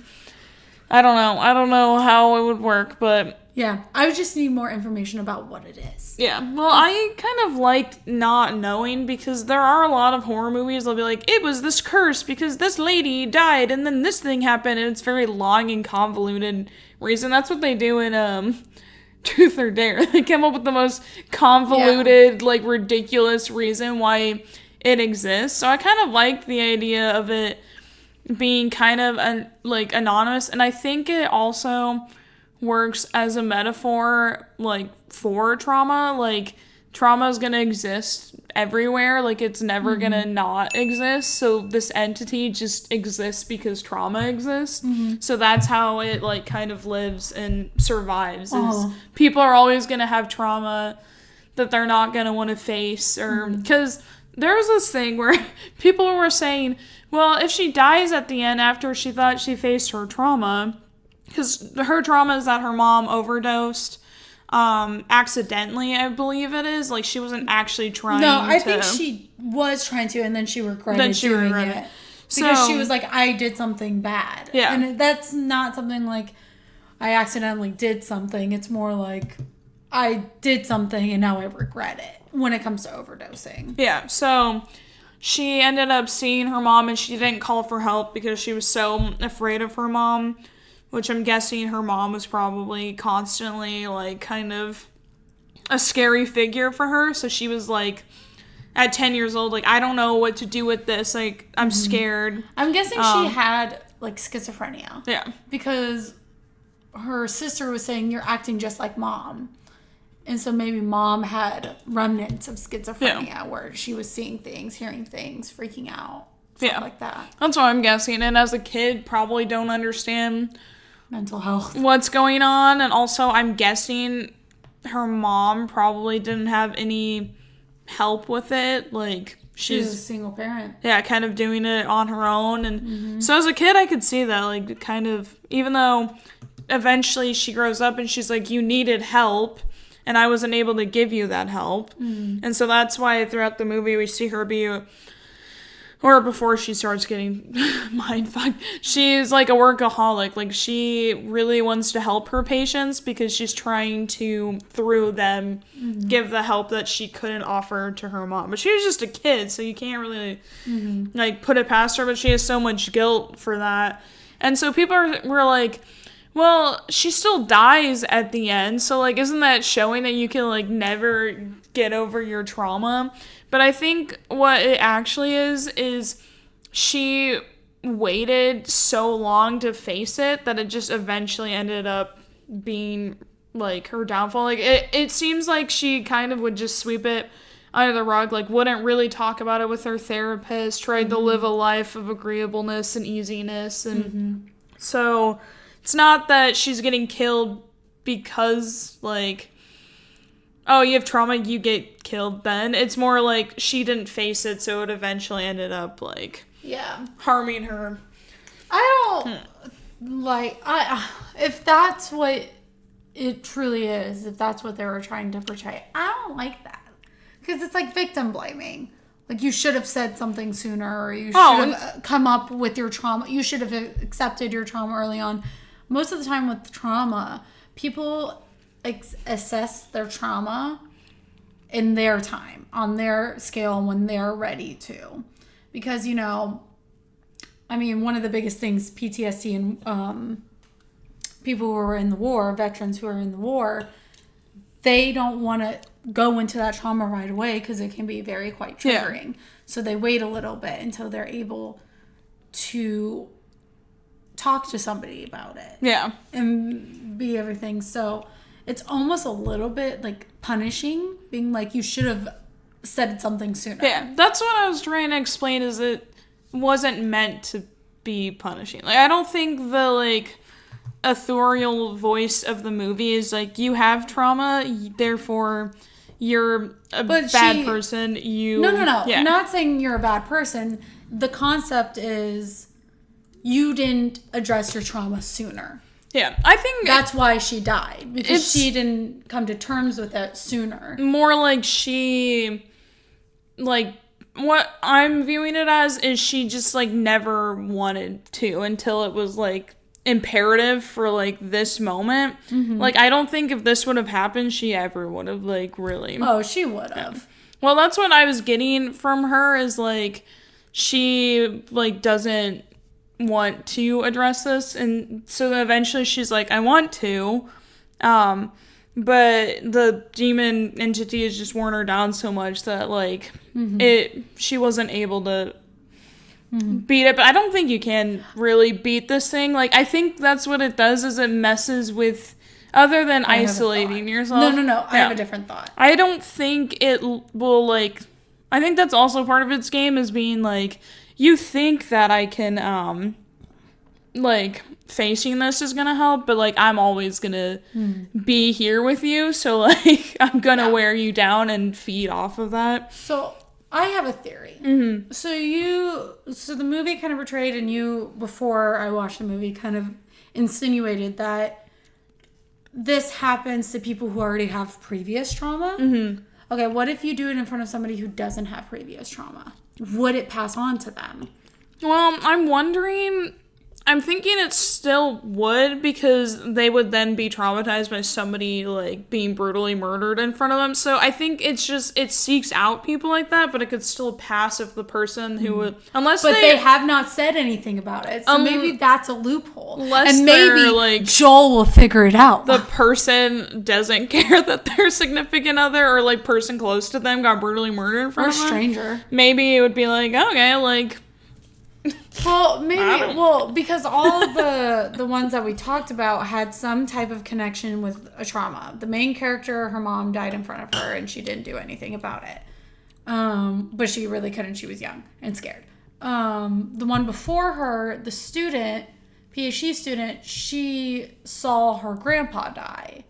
I don't know how it would work, but... Yeah, I would just need more information about what it is. Yeah, well, I kind of like not knowing, because there are a lot of horror movies they'll be like, it was this curse because this lady died and then this thing happened, and it's very long and convoluted reason. That's what they do in Truth or Dare. They come up with the most convoluted, like, ridiculous reason why it exists. So I kind of like the idea of it being kind of like anonymous, and I think it also works as a metaphor, like, for trauma. Like, trauma is gonna exist everywhere, like, it's never gonna not exist, so this entity just exists because trauma exists. So that's how it, like, kind of lives and survives, is people are always gonna have trauma that they're not gonna want to face, or because there was this thing where people were saying, well, if she dies at the end after she thought she faced her trauma, because her trauma is that her mom overdosed accidentally, I believe it is. Like, she wasn't actually trying to. No, I think she was trying to, and then she regretted doing it. Because she was like, I did something bad. Yeah. And that's not something like, I accidentally did something. It's more like, I did something and now I regret it when it comes to overdosing. Yeah, so she ended up seeing her mom, and she didn't call for help because she was so afraid of her mom which I'm guessing her mom was probably constantly, like, kind of a scary figure for her. So she was, like, at 10 years old, like, I don't know what to do with this. Like, I'm scared. I'm guessing she had, like, schizophrenia. Yeah. Because her sister was saying, you're acting just like mom. And so maybe mom had remnants of schizophrenia where she was seeing things, hearing things, freaking out. Stuff like that. That's what I'm guessing. And as a kid, probably don't understand mental health. What's going on. And also, I'm guessing her mom probably didn't have any help with it. Like, she's a single parent. Yeah, kind of doing it on her own. And so as a kid, I could see that. Like, kind of, even though eventually she grows up and she's like, you needed help. And I wasn't able to give you that help. And so that's why throughout the movie we see her be, or before she starts getting mind-fucked, she's like a workaholic. Like, she really wants to help her patients because she's trying to, through them, give the help that she couldn't offer to her mom. But she was just a kid, so you can't really, like, put it past her. But she has so much guilt for that. And so people were like, well, she still dies at the end, so, like, isn't that showing that you can, like, never get over your trauma? But I think what it actually is she waited so long to face it that it just eventually ended up being, like, her downfall. Like, it seems like she kind of would just sweep it under the rug, like, wouldn't really talk about it with her therapist, tried to live a life of agreeableness and easiness, and so it's not that she's getting killed because, like, oh, you have trauma, you get killed then. It's more like she didn't face it, so it eventually ended up, like, harming her. I don't, like, if that's what it truly is, if that's what they were trying to portray, I don't like that. Because it's like victim blaming. Like, you should have said something sooner, or you should have come up with your trauma. You should have accepted your trauma early on. Most of the time with trauma, people assess their trauma in their time, on their scale, when they're ready to. Because, you know, I mean, one of the biggest things, PTSD and people who are in the war, veterans who are in the war, they don't want to go into that trauma right away because it can be quite triggering. Yeah. So they wait a little bit until they're able to talk to somebody about it. Yeah. And be everything. So it's almost a little bit like punishing, being like, you should have said something sooner. Yeah, that's what I was trying to explain, is it wasn't meant to be punishing. Like, I don't think the, like, authorial voice of the movie is like, you have trauma, therefore you're a bad person. No. Yeah. I'm not saying you're a bad person. The concept is you didn't address your trauma sooner. Yeah, I think that's why she died, because she didn't come to terms with it sooner. More like she, like, what I'm viewing it as is she just, like, never wanted to until it was, like, imperative for, like, this moment. Mm-hmm. Like, I don't think if this would have happened, she ever would have, like, really. Oh, she would have. Yeah. Well, that's what I was getting from her, is, like, she, like, doesn't want to address this, and so then eventually she's like, I want to, but the demon entity has just worn her down so much that, like, she wasn't able to beat it. But I don't think you can really beat this thing. Like, I think that's what it does, is it messes with, other than isolating yourself. No, I have a different thought. I don't think it will, like, I think that's also part of its game, is being like, you think that I can, like, facing this is gonna help, but, like, I'm always gonna be here with you, so, like, I'm gonna wear you down and feed off of that. So, I have a theory. Mm-hmm. So the movie kind of portrayed, and you, before I watched the movie, kind of insinuated that this happens to people who already have previous trauma. Mm-hmm. Okay, what if you do it in front of somebody who doesn't have previous trauma? Would it pass on to them? Well, I'm wondering, I'm thinking it still would, because they would then be traumatized by somebody, like, being brutally murdered in front of them. So I think it's just, it seeks out people like that, but it could still pass if the person who would, unless But they have not said anything about it. So maybe that's a loophole. And maybe like, Joel will figure it out. The person doesn't care that their significant other or, like, person close to them got brutally murdered in front of them. Or stranger. Maybe it would be like, okay, like... Well, maybe, because all of the ones that we talked about had some type of connection with a trauma. The main character, her mom died in front of her and she didn't do anything about it. But she really couldn't. She was young and scared. The one before her, the student, PhD student, she saw her grandpa die.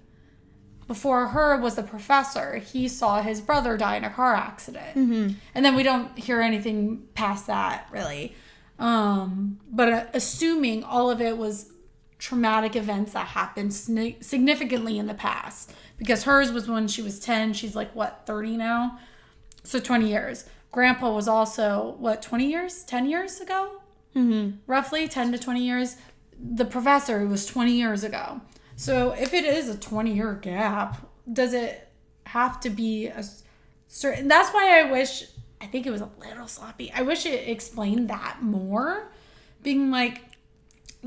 Before her was the professor. He saw his brother die in a car accident. Mm-hmm. And then we don't hear anything past that, really. But assuming all of it was traumatic events that happened significantly in the past, because hers was when she was 10, she's like, what, 30 now? So 20 years. Grandpa was also, 20 years? 10 years ago? Mm-hmm. Roughly 10 to 20 years. The professor was 20 years ago. So if it is a 20-year gap, does it have to be a certain... That's why I think it was a little sloppy. I wish it explained that more. Being like,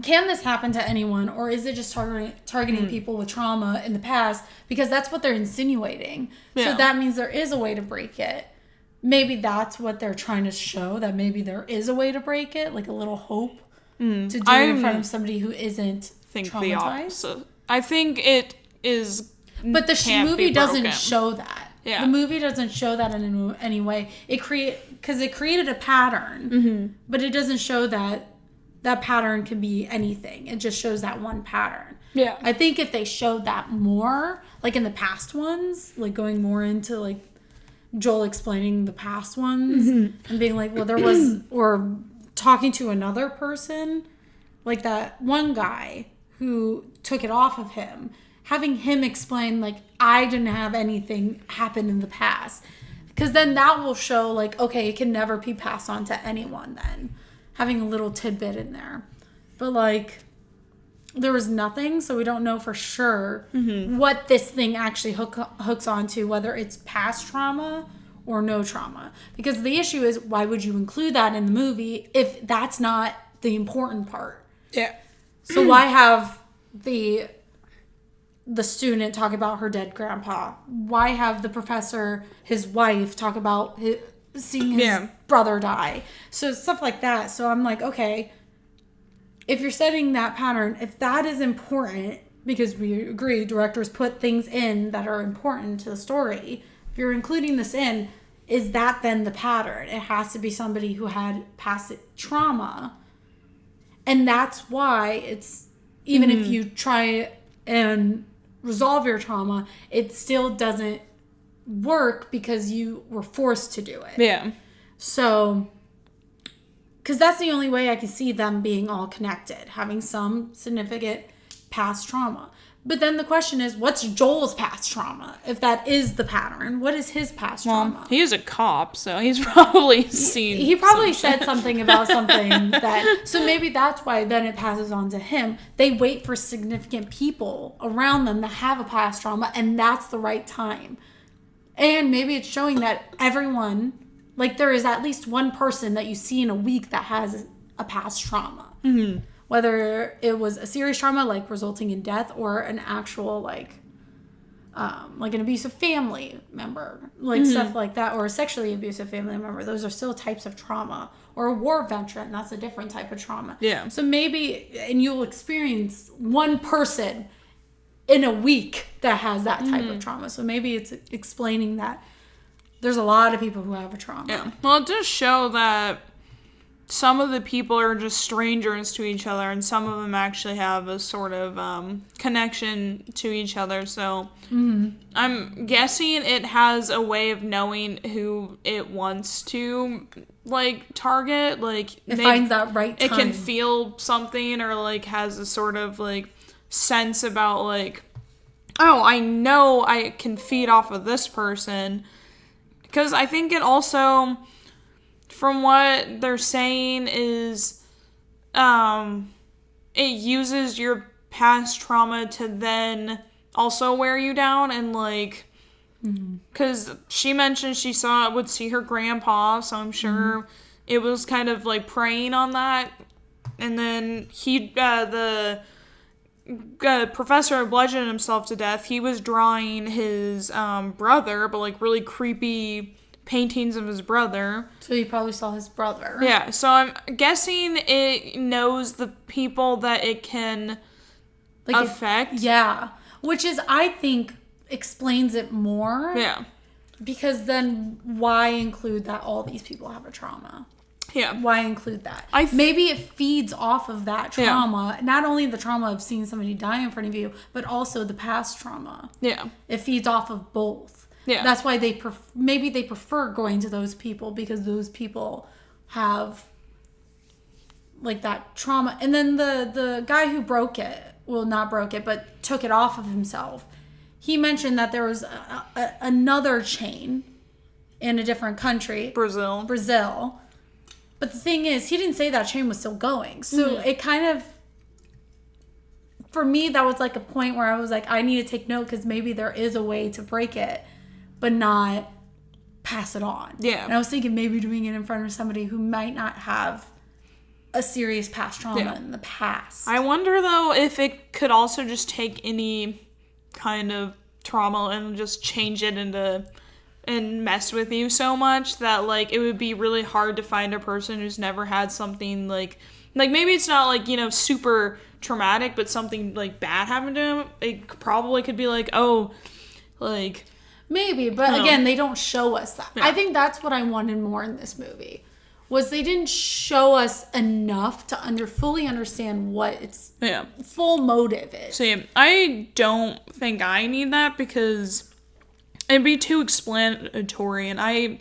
can this happen to anyone? Or is it just targeting people with trauma in the past? Because that's what they're insinuating. Yeah. So that means there is a way to break it. Maybe that's what they're trying to show. That maybe there is a way to break it. Like a little hope to do it in front of somebody who isn't traumatized. The opposite. I think it is... But the movie doesn't show that. Yeah. The movie doesn't show that in any way. Because it created a pattern, but it doesn't show that pattern can be anything. It just shows that one pattern. Yeah. I think if they showed that more, like in the past ones, like going more into like Joel explaining the past ones and being like, well, there was, or talking to another person, like that one guy who took it off of him, having him explain, like, I didn't have anything happen in the past. Because then that will show, like, okay, it can never be passed on to anyone then. Having a little tidbit in there. But, like, there was nothing, so we don't know for sure what this thing actually hooks onto, whether it's past trauma or no trauma. Because the issue is, why would you include that in the movie if that's not the important part? Yeah. So why have the student talk about her dead grandpa? Why have the professor, his wife, talk about seeing his brother die? So stuff like that. So I'm like, okay, if you're setting that pattern, if that is important, because we agree directors put things in that are important to the story, if you're including this in, is that then the pattern? It has to be somebody who had past trauma. And that's why it's, even if you try and resolve your trauma, it still doesn't work because you were forced to do it. Yeah. So, because that's the only way I can see them being all connected, having some significant past trauma. But then the question is, what's Joel's past trauma? If that is the pattern, what is his past trauma? He is a cop, so he's probably seen... He probably said something about something that... So maybe that's why then it passes on to him. They wait for significant people around them that have a past trauma, and that's the right time. And maybe it's showing that everyone... Like, there is at least one person that you see in a week that has a past trauma. Mm-hmm. Whether it was a serious trauma, like resulting in death, or an actual, like an abusive family member, like stuff like that, or a sexually abusive family member. Those are still types of trauma. Or a war veteran, that's a different type of trauma. Yeah. So maybe, and you'll experience one person in a week that has that type of trauma. So maybe it's explaining that there's a lot of people who have a trauma. Yeah. Well, it does show that some of the people are just strangers to each other, and some of them actually have a sort of connection to each other. So I'm guessing it has a way of knowing who it wants to, like, target. Like, it finds that right time. It can feel something, or, like, has a sort of, like, sense about, like, oh, I know I can feed off of this person. Because I think it also... From what they're saying is, it uses your past trauma to then also wear you down, and like, because she mentioned she would see her grandpa, so I'm sure it was kind of like preying on that. And then the professor bludgeoned himself to death. He was drawing his brother, but like really creepy paintings of his brother. So he probably saw his brother. Yeah, so I'm guessing it knows the people that it can affect. Yeah, which is, I think, explains it more. Yeah. Because then why include that all these people have a trauma? Yeah. Why include that? Maybe it feeds off of that trauma. Yeah. Not only the trauma of seeing somebody die in front of you, but also the past trauma. Yeah. It feeds off of both. Yeah. That's why maybe they prefer going to those people, because those people have like that trauma. And then the guy who broke it, well, not broke it, but took it off of himself, he mentioned that there was another chain in a different country. Brazil. But the thing is, he didn't say that chain was still going. So it kind of, for me, that was like a point where I was like, I need to take note, because maybe there is a way to break it, but not pass it on. Yeah. And I was thinking maybe doing it in front of somebody who might not have a serious past trauma in the past. I wonder, though, if it could also just take any kind of trauma and just change it and mess with you so much that, like, it would be really hard to find a person who's never had something like maybe it's not like, you know, super traumatic, but something like bad happened to him. It probably could be like, oh, like, maybe, but again, they don't show us that. Yeah. I think that's what I wanted more in this movie, was they didn't show us enough to fully understand what its full motive is. So yeah, I don't think I need that, because it'd be too explanatory, and I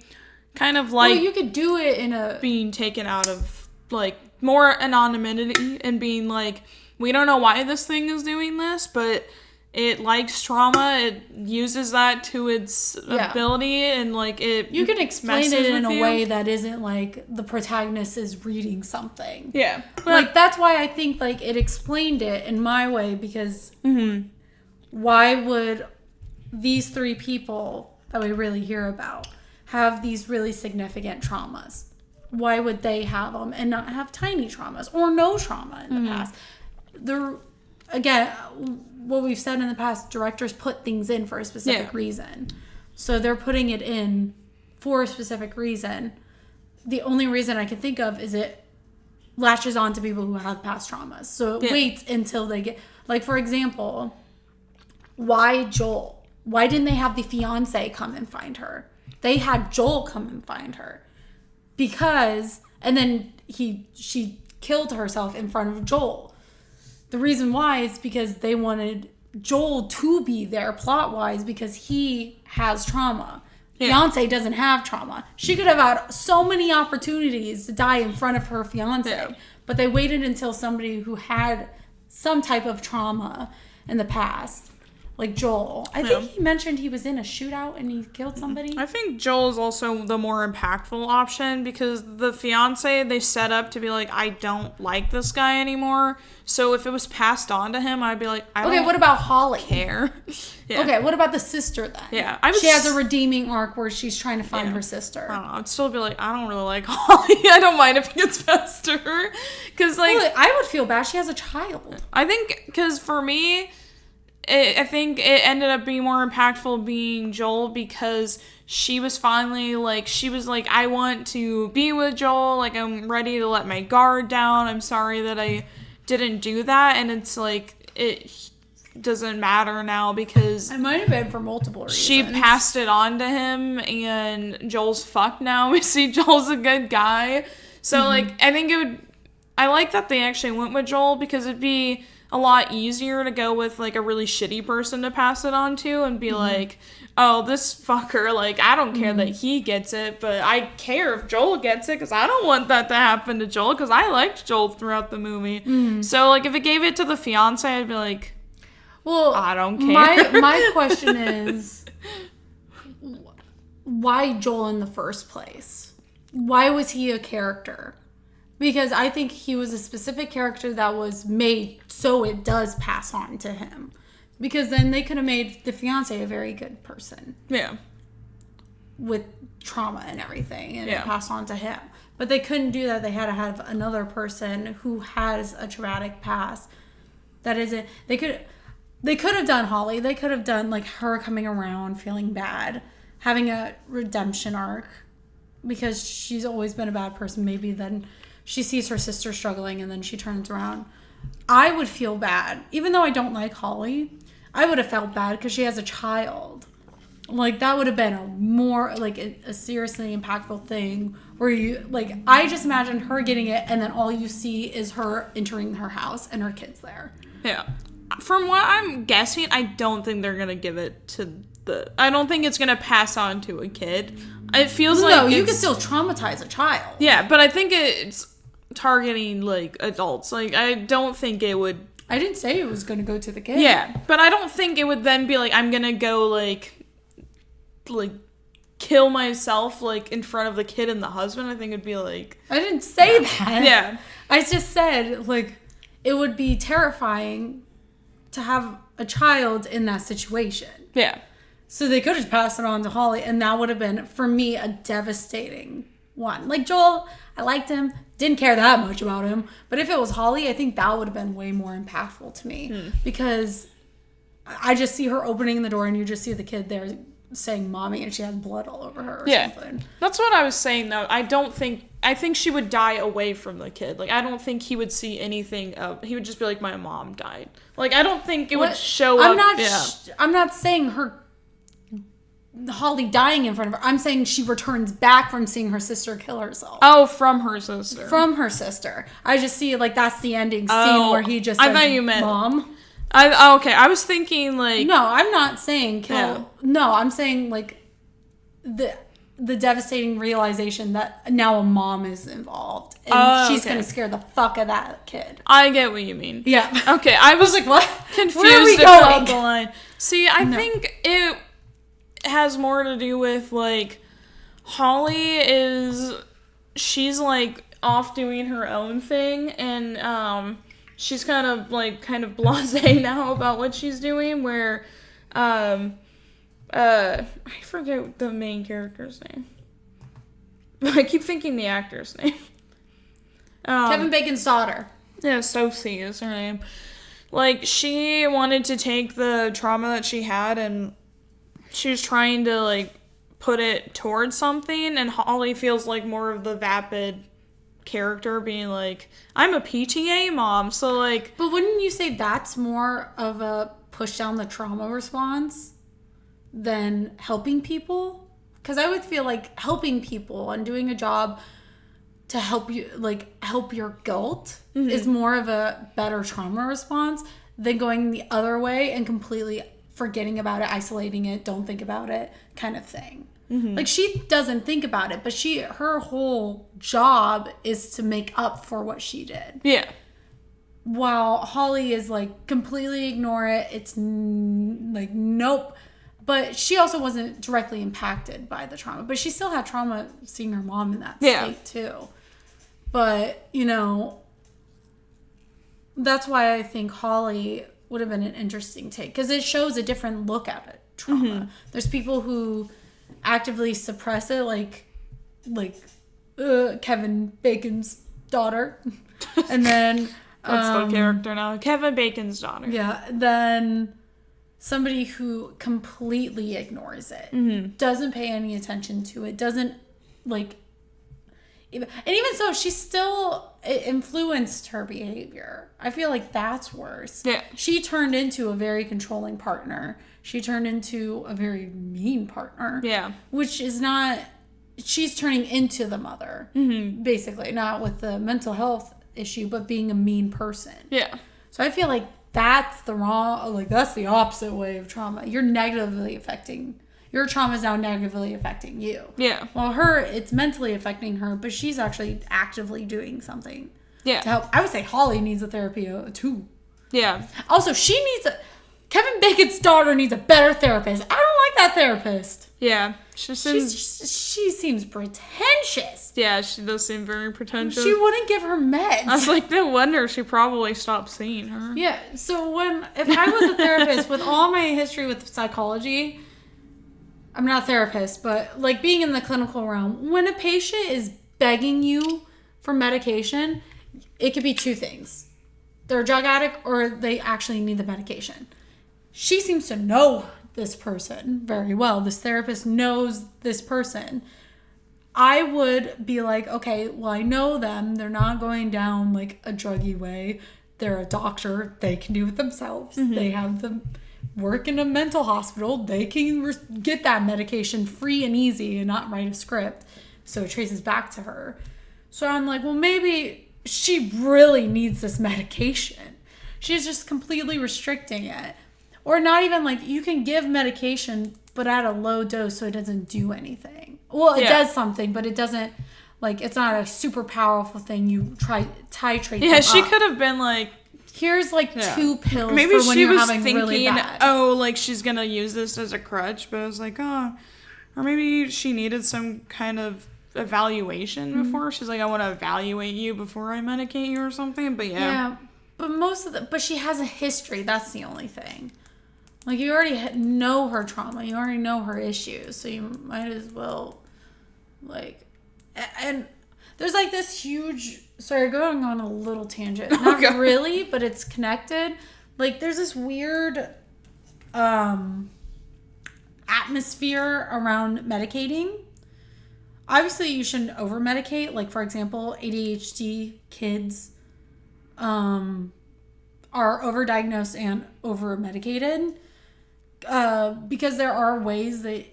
kind of like... Well, you could do it in a... being taken out of, like, more anonymity, and being like, we don't know why this thing is doing this, but it likes trauma, it uses that to its ability, and, like, it... You can explain it in a way that isn't, like, the protagonist is reading something. Yeah. But, like, that's why I think, like, it explained it in my way, because why would these three people that we really hear about have these really significant traumas? Why would they have them and not have tiny traumas or no trauma in the past? Again, what we've said in the past, directors put things in for a specific reason. So they're putting it in for a specific reason. The only reason I can think of is it latches on to people who have past traumas. So it waits until they get... Like, for example, why Joel? Why didn't they have the fiance come and find her? They had Joel come and find her. Because... And then she killed herself in front of Joel. The reason why is because they wanted Joel to be there plot-wise, because he has trauma. Yeah. Fiance doesn't have trauma. She could have had so many opportunities to die in front of her fiance, but they waited until somebody who had some type of trauma in the past, like Joel. I think he mentioned he was in a shootout and he killed somebody. I think Joel is also the more impactful option, because the fiance they set up to be like, I don't like this guy anymore. So if it was passed on to him, I'd be like, I don't what about Holly? Care. Okay, what about the sister then? Yeah. She has a redeeming arc where she's trying to find her sister. I don't know. I'd still be like, I don't really like Holly. I don't mind if it gets past her. Because, like... Well, I would feel bad. She has a child. I think, because for me... I think it ended up being more impactful being Joel, because she was finally, like, I want to be with Joel, like, I'm ready to let my guard down, I'm sorry that I didn't do that, and it's like, it doesn't matter now, because... It might have been for multiple reasons. She passed it on to him, and Joel's fucked now, we see Joel's a good guy, so, like, I think I like that they actually went with Joel, because it'd be a lot easier to go with, like, a really shitty person to pass it on to and be like, oh, this fucker, like, I don't care that he gets it, but I care if Joel gets it, because I don't want that to happen to Joel, because I liked Joel throughout the movie. So, like, if it gave it to the fiance, I'd be like, well, I don't care. My question is, why Joel in the first place? Why was he a character? Because I think he was a specific character that was made so it does pass on to him. Because then they could have made the fiance a very good person. Yeah. With trauma and everything. And it passed on to him. But they couldn't do that. They had to have another person who has a traumatic past. That isn't... They could have done Holly. They could have done, like, her coming around, feeling bad. Having a redemption arc. Because she's always been a bad person. Maybe then... She sees her sister struggling and then she turns around. I would feel bad. Even though I don't like Holly, I would have felt bad because she has a child. Like, that would have been a more, like, a seriously impactful thing where you, like, I just imagine her getting it and then all you see is her entering her house and her kids there. Yeah. From what I'm guessing, I don't think they're going to give it to I don't think it's going to pass on to a kid. It feels like no, you can still traumatize a child. Yeah, but I think it's targeting, like, adults. Like, I don't think it would... I didn't say it was going to go to the kid. Yeah, but I don't think it would then be like, I'm going to go, like, kill myself, like, in front of the kid and the husband. I think it'd be like... I didn't say that. Yeah. I just said, like, it would be terrifying to have a child in that situation. Yeah. So they could have passed it on to Holly, and that would have been, for me, a devastating one. Like, Joel, I liked him, didn't care that much about him, but if it was Holly, I think that would have been way more impactful to me. Because I just see her opening the door, and you just see the kid there saying mommy, and she has blood all over her or something. That's what I was saying, though. I think she would die away from the kid. Like, I don't think he would see anything of... He would just be like, my mom died. Like, I don't think it would show up... I'm not saying Holly dying in front of her. I'm saying she returns back from seeing her sister kill herself. Oh, from her sister. From her sister. I just see, like, that's the ending scene where he just says, I thought you meant... Mom. Okay, I was thinking, like... No, I'm not saying kill... Yeah. No, I'm saying, like, the devastating realization that now a mom is involved. And she's going to scare the fuck out of that kid. I get what you mean. Yeah. Okay, I was like, what? Confused Where are we about going? the line. See, I think it has more to do with, like, she's, like, off doing her own thing, and, she's kind of blasé now about what she's doing, where, I forget the main character's name. I keep thinking the actor's name. Kevin Bacon's daughter. Yeah, Sosie is her name. Like, she wanted to take the trauma that she had, and she was trying to, like, put it towards something, and Holly feels like more of the vapid character, being like, I'm a PTA mom, so, like... But wouldn't you say that's more of a push down the trauma response than helping people? Because I would feel like helping people and doing a job to help you, like, help your guilt is more of a better trauma response than going the other way and completely forgetting about it, isolating it, don't think about it, kind of thing. Like, she doesn't think about it, but her whole job is to make up for what she did. Yeah. While Holly is, like, completely ignore it. It's, like, nope. But she also wasn't directly impacted by the trauma. But she still had trauma seeing her mom in that state, too. But, you know, that's why I think Holly would have been an interesting take. Because it shows a different look at it, trauma. There's people who actively suppress it, like Kevin Bacon's daughter. And then... That's the character now. Kevin Bacon's daughter. Yeah. Then somebody who completely ignores it. Doesn't pay any attention to it. Doesn't, like... And even so, she still influenced her behavior. I feel like that's worse. Yeah. She turned into a very controlling partner. She turned into a very mean partner. Yeah. Which is not... She's turning into the mother. Basically. Not with the mental health issue, but being a mean person. Yeah. So I feel like that's the opposite way of trauma. You're negatively affecting... Your trauma is now negatively affecting you. Yeah. Well, it's mentally affecting her, but she's actually actively doing something to help. I would say Holly needs a therapy too. Yeah. Also, Kevin Bacon's daughter needs a better therapist. I don't like that therapist. Yeah. She seems pretentious. Yeah, she does seem very pretentious. She wouldn't give her meds. I was like, no wonder she probably stopped seeing her. Yeah, so if I was a therapist with all my history with psychology, I'm not a therapist, but like being in the clinical realm, when a patient is begging you for medication, it could be two things. They're a drug addict or they actually need the medication. She seems to know this person very well. This therapist knows this person. I would be like, okay, well, I know them. They're not going down like a druggy way. They're a doctor. They can do it themselves. Mm-hmm. They have them work in a mental hospital. They can get that medication free and easy and not write a script. So it traces back to her. So I'm like, well, maybe she really needs this medication. She's just completely restricting it. Or not even like, you can give medication, but at a low dose so it doesn't do anything. Well, it does something, but it doesn't, like, it's not a super powerful thing. You titrate Yeah, she could have been like, here's like 2 pills maybe for when she you're was having thinking, really bad. oh, like she's going to use this as a crutch. But I was like, oh, or maybe she needed some kind of evaluation before. She's like, I want to evaluate you before I medicate you or something. But yeah. But but she has a history. That's the only thing. Like, you already know her trauma. You already know her issues. So you might as well, like... And there's, like, this huge... Sorry, going on a little tangent. Not really, but it's connected. Like, there's this weird atmosphere around medicating. Obviously, you shouldn't over-medicate. Like, for example, ADHD kids are overdiagnosed and over-medicated. Because there are ways that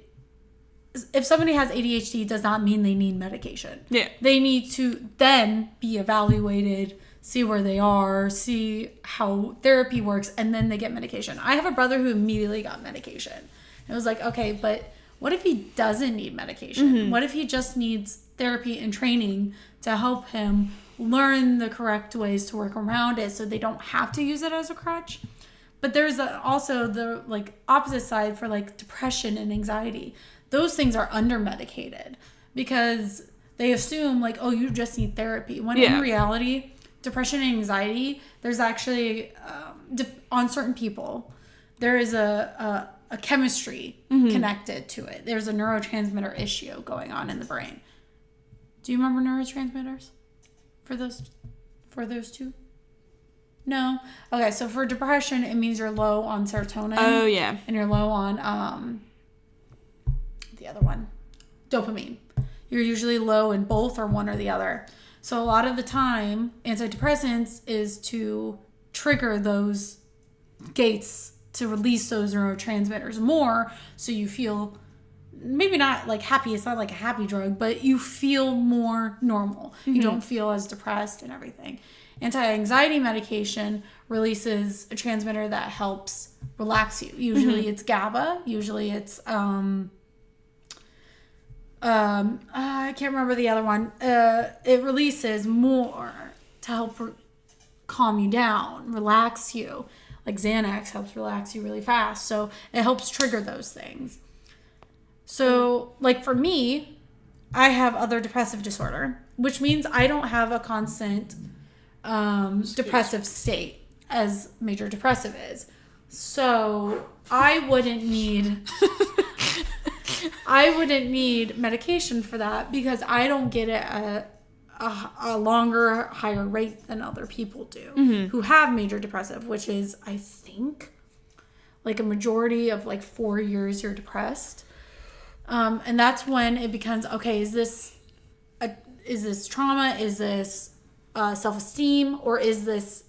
if somebody has ADHD, it does not mean they need medication. Yeah. They need to then be evaluated, see where they are, see how therapy works, and then they get medication. I have a brother who immediately got medication. It was like, okay, but what if he doesn't need medication? Mm-hmm. What if he just needs therapy and training to help him learn the correct ways to work around it so they don't have to use it as a crutch? But there's also the like opposite side for like depression and anxiety. Those things are under-medicated because they assume like, oh, you just need therapy. When in reality, depression and anxiety, there's actually, on certain people, there is a chemistry connected to it. There's a neurotransmitter issue going on in the brain. Do you remember neurotransmitters for those two? No. Okay, so for depression, it means you're low on serotonin. Oh, yeah. And you're low on the other one, dopamine. You're usually low in both or one or the other. So a lot of the time, antidepressants is to trigger those gates to release those neurotransmitters more so you feel maybe not like happy. It's not like a happy drug, but you feel more normal. Mm-hmm. You don't feel as depressed and everything. Anti-anxiety medication releases a transmitter that helps relax you. Usually it's GABA. Usually it's I can't remember the other one. It releases more to help calm you down, relax you. Like Xanax helps relax you really fast. So it helps trigger those things. So like for me, I have other depressive disorder, which means I don't have a constant depressive state as major depressive is. So I wouldn't need medication for that because I don't get it at a longer, higher rate than other people do who have major depressive, which is, I think, like a majority of like 4 years you're depressed. And that's when it becomes, okay, is this trauma? Is this self-esteem? Or is this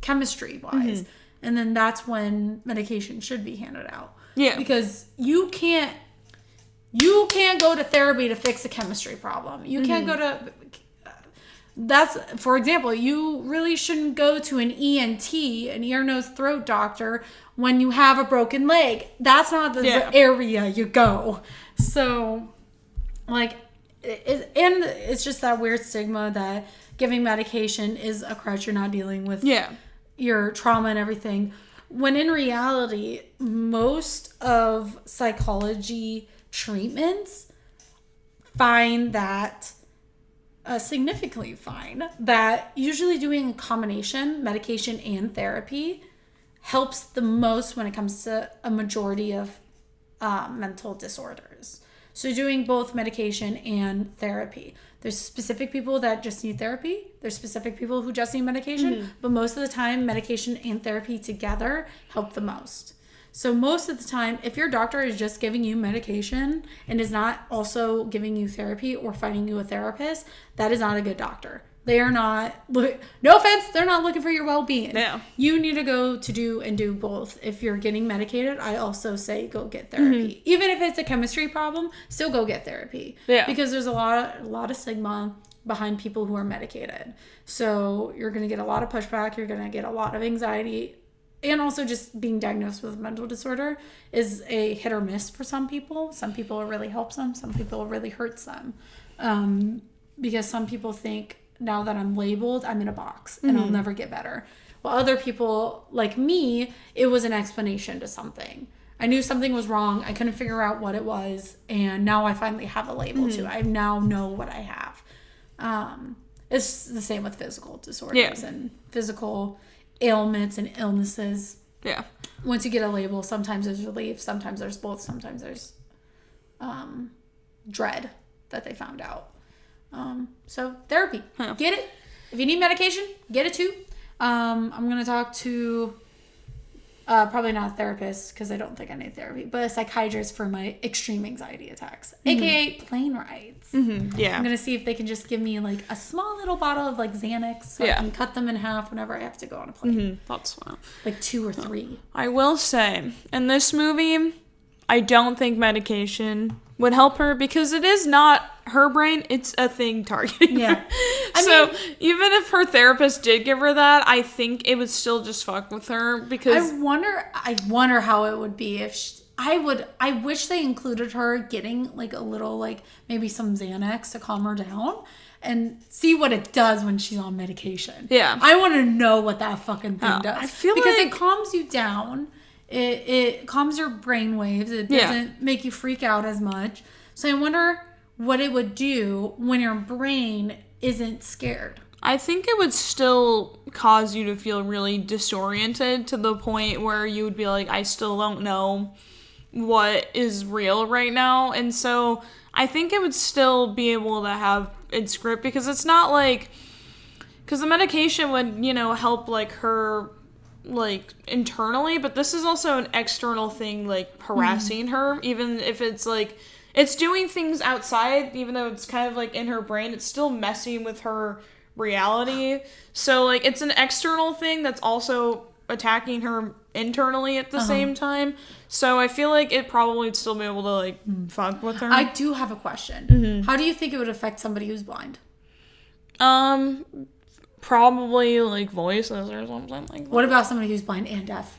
chemistry-wise? And then that's when medication should be handed out. Yeah. Because you can't go to therapy to fix a chemistry problem. You can't go to... for example, you really shouldn't go to an ENT, an ear, nose, throat doctor, when you have a broken leg. That's not the area you go. So, like, it's just that weird stigma that giving medication is a crutch. You're not dealing with your trauma and everything. When in reality, most of psychology treatments find that significantly find that usually doing a combination, medication and therapy, helps the most when it comes to a majority of mental disorders. So doing both medication and therapy. There's specific people that just need therapy. There's specific people who just need medication. But most of the time, medication and therapy together help the most. So most of the time, if your doctor is just giving you medication and is not also giving you therapy or finding you a therapist, that is not a good doctor. They are not, no offense, they're not looking for your well-being. Yeah. You need to go to do both. If you're getting medicated, I also say go get therapy. Even if it's a chemistry problem, still go get therapy. Yeah. Because there's a lot of stigma behind people who are medicated. So you're going to get a lot of pushback. You're going to get a lot of anxiety. And also just being diagnosed with a mental disorder is a hit or miss for some people. Some people it really helps them. Some people it really hurts them. Because some people think, now that I'm labeled, I'm in a box and I'll never get better. While other people, like me, it was an explanation to something. I knew something was wrong. I couldn't figure out what it was. And now I finally have a label to it. I now know what I have. It's the same with physical disorders and physical ailments and illnesses. Yeah. Once you get a label, sometimes there's relief. Sometimes there's both. Sometimes there's dread that they found out. So therapy, get it. If you need medication, get it too. I'm going to talk to, probably not a therapist because I don't think I need therapy, but a psychiatrist for my extreme anxiety attacks, aka plane rides. Yeah. I'm going to see if they can just give me like a small little bottle of like Xanax so I can cut them in half whenever I have to go on a plane. That's fine. Like 2 or 3. I will say, in this movie, I don't think medication would help her because it is not her brain, it's a thing targeting her. So even if her therapist did give her that, I think it would still just fuck with her because I wonder how it would be if I wish they included her getting like a little like maybe some Xanax to calm her down and see what it does when she's on medication. Yeah. I want to know what that fucking thing does. I feel because like it calms you down. It calms your brain waves. It doesn't make you freak out as much. So I wonder what it would do when your brain isn't scared. I think it would still cause you to feel really disoriented to the point where you would be like, I still don't know what is real right now. And so I think it would still be able to have its grip because it's not like, because the medication would, help like her like internally, but this is also an external thing like harassing her, even if it's like it's doing things outside, even though it's kind of like in her brain, it's still messing with her reality. So like it's an external thing that's also attacking her internally at the same time. So I feel like it probably would still be able to like fuck with her. I do have a question. How do you think it would affect somebody who's blind? Probably like voices or something like that. What about somebody who's blind and deaf?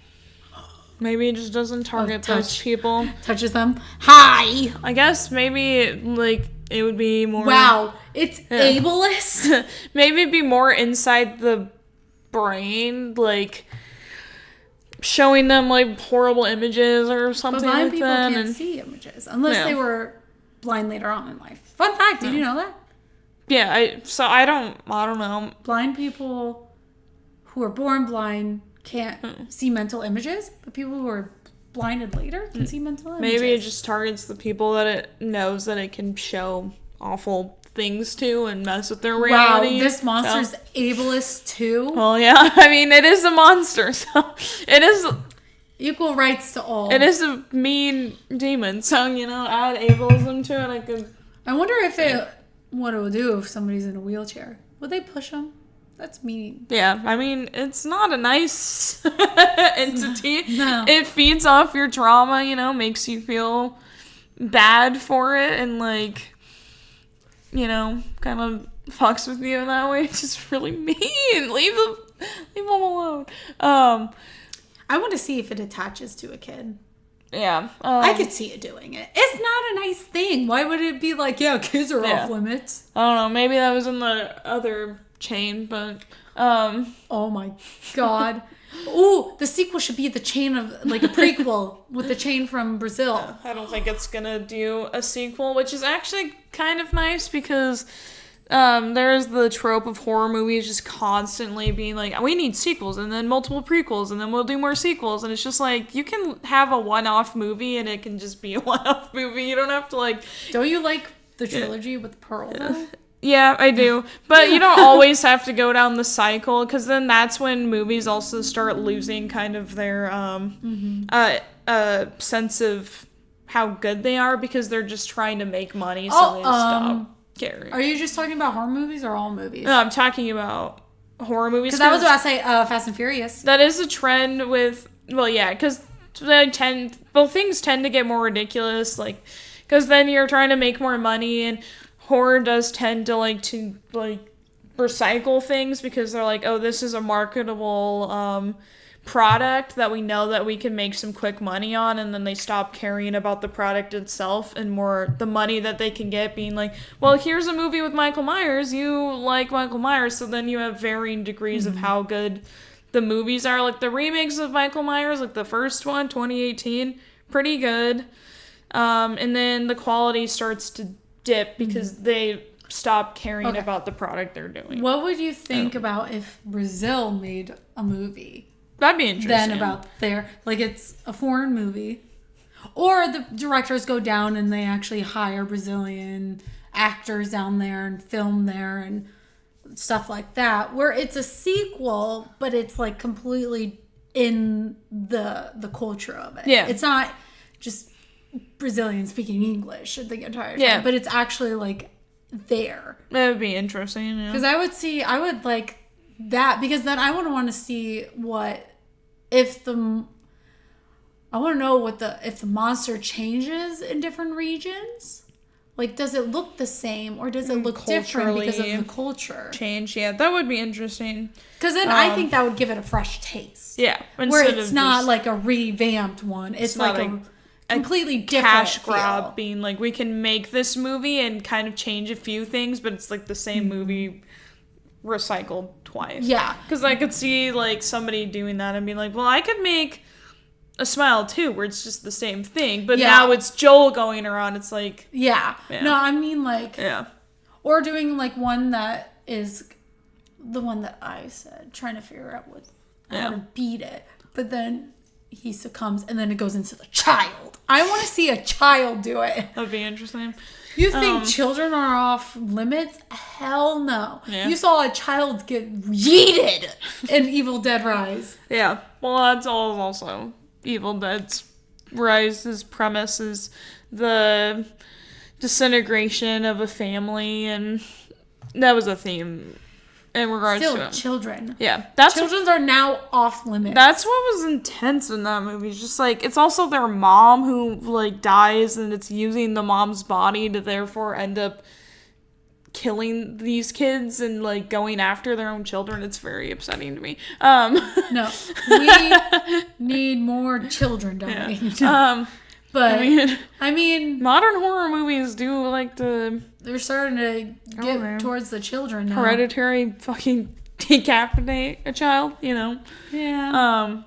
Maybe it just doesn't target those people. Touches them. Hi! I guess maybe like it would be more... Wow. It's ableist? Maybe it'd be more inside the brain, like showing them like horrible images or something but blind like that. People can't see images unless they were blind later on in life. Fun fact, did you know that? Yeah, I don't know. Blind people who are born blind can't see mental images, but people who are blinded later can see mental images. Maybe it just targets the people that it knows that it can show awful things to and mess with their reality. Wow, this monster's ableist too? Well, yeah, I mean, it is a monster, so it is... Equal rights to all. It is a mean demon, so, add ableism to it, I wonder what it would do if somebody's in a wheelchair. Would they push them? That's mean. Yeah, I mean, it's not a nice entity. No. It feeds off your trauma, makes you feel bad for it and, like, kind of fucks with you in that way. It's just really mean. Leave them alone. I want to see if it attaches to a kid. Yeah. I could see it doing it. It's not a nice thing. Why would it be like, kids are off limits? I don't know. Maybe that was in the other chain, but Oh my god. Ooh, the sequel should be the chain of, like, a prequel with the chain from Brazil. I don't think it's gonna do a sequel, which is actually kind of nice because there's the trope of horror movies just constantly being like, we need sequels and then multiple prequels and then we'll do more sequels. And it's just like, you can have a one-off movie and it can just be a one-off movie. You don't have to like... Don't you like the trilogy with Pearl, though? Yeah, I do. But you don't always have to go down the cycle, because then that's when movies also start losing kind of their sense of how good they are, because they're just trying to make money, so they stop caring. Are you just talking about horror movies or all movies? No, I'm talking about horror movies. Because I was about to say Fast and Furious. That is a trend with... Well, yeah, because things tend to get more ridiculous, like... Because then you're trying to make more money, and... Horror does tend to recycle things, because they're like, oh, this is a marketable product that we know that we can make some quick money on, and then they stop caring about the product itself and more the money that they can get, being like, well, here's a movie with Michael Myers, you like Michael Myers, so then you have varying degrees of how good the movies are. Like the remakes of Michael Myers, like the first one, 2018, pretty good, and then the quality starts to dip because they stop caring about the product they're doing. What would you think about if Brazil made a movie? That'd be interesting. Then about it's a foreign movie, or the directors go down and they actually hire Brazilian actors down there and film there and stuff like that, where it's a sequel, but it's like completely in the culture of it. Yeah, it's not just Brazilian speaking English the entire time, but it's actually like there. That would be interesting, because I would like that, because then I would want to see if the monster changes in different regions. Like, does it look the same, or does it look different because of the culture change? Yeah, that would be interesting. Because then I think that would give it a fresh taste. Yeah, where it's not like a revamped one. It's like a completely different cash grab, being like, we can make this movie and kind of change a few things, but it's like the same movie recycled twice. Yeah, because I could see like somebody doing that and being like, well, I could make a Smile 2 where it's just the same thing, but now it's Joel going around. It's like no, I mean like or doing like one that is the one that I said, trying to figure out how to beat it, but then he succumbs, and then it goes into the child. I want to see a child do it. That'd be interesting. You think children are off limits? Hell no. Yeah. You saw a child get yeeted in Evil Dead Rise. Yeah. Well, that's also Evil Dead's Rise's premise is the disintegration of a family, and that was a theme in regards to children. Yeah. Children are now off limits. That's what was intense in that movie. It's just like, it's also their mom who like dies, and it's using the mom's body to therefore end up killing these kids and like going after their own children. It's very upsetting to me. No. We need more children dying. Yeah. But I mean modern horror movies do like to... They're starting to get towards the children now. Hereditary fucking decapitate a child, you know? Yeah.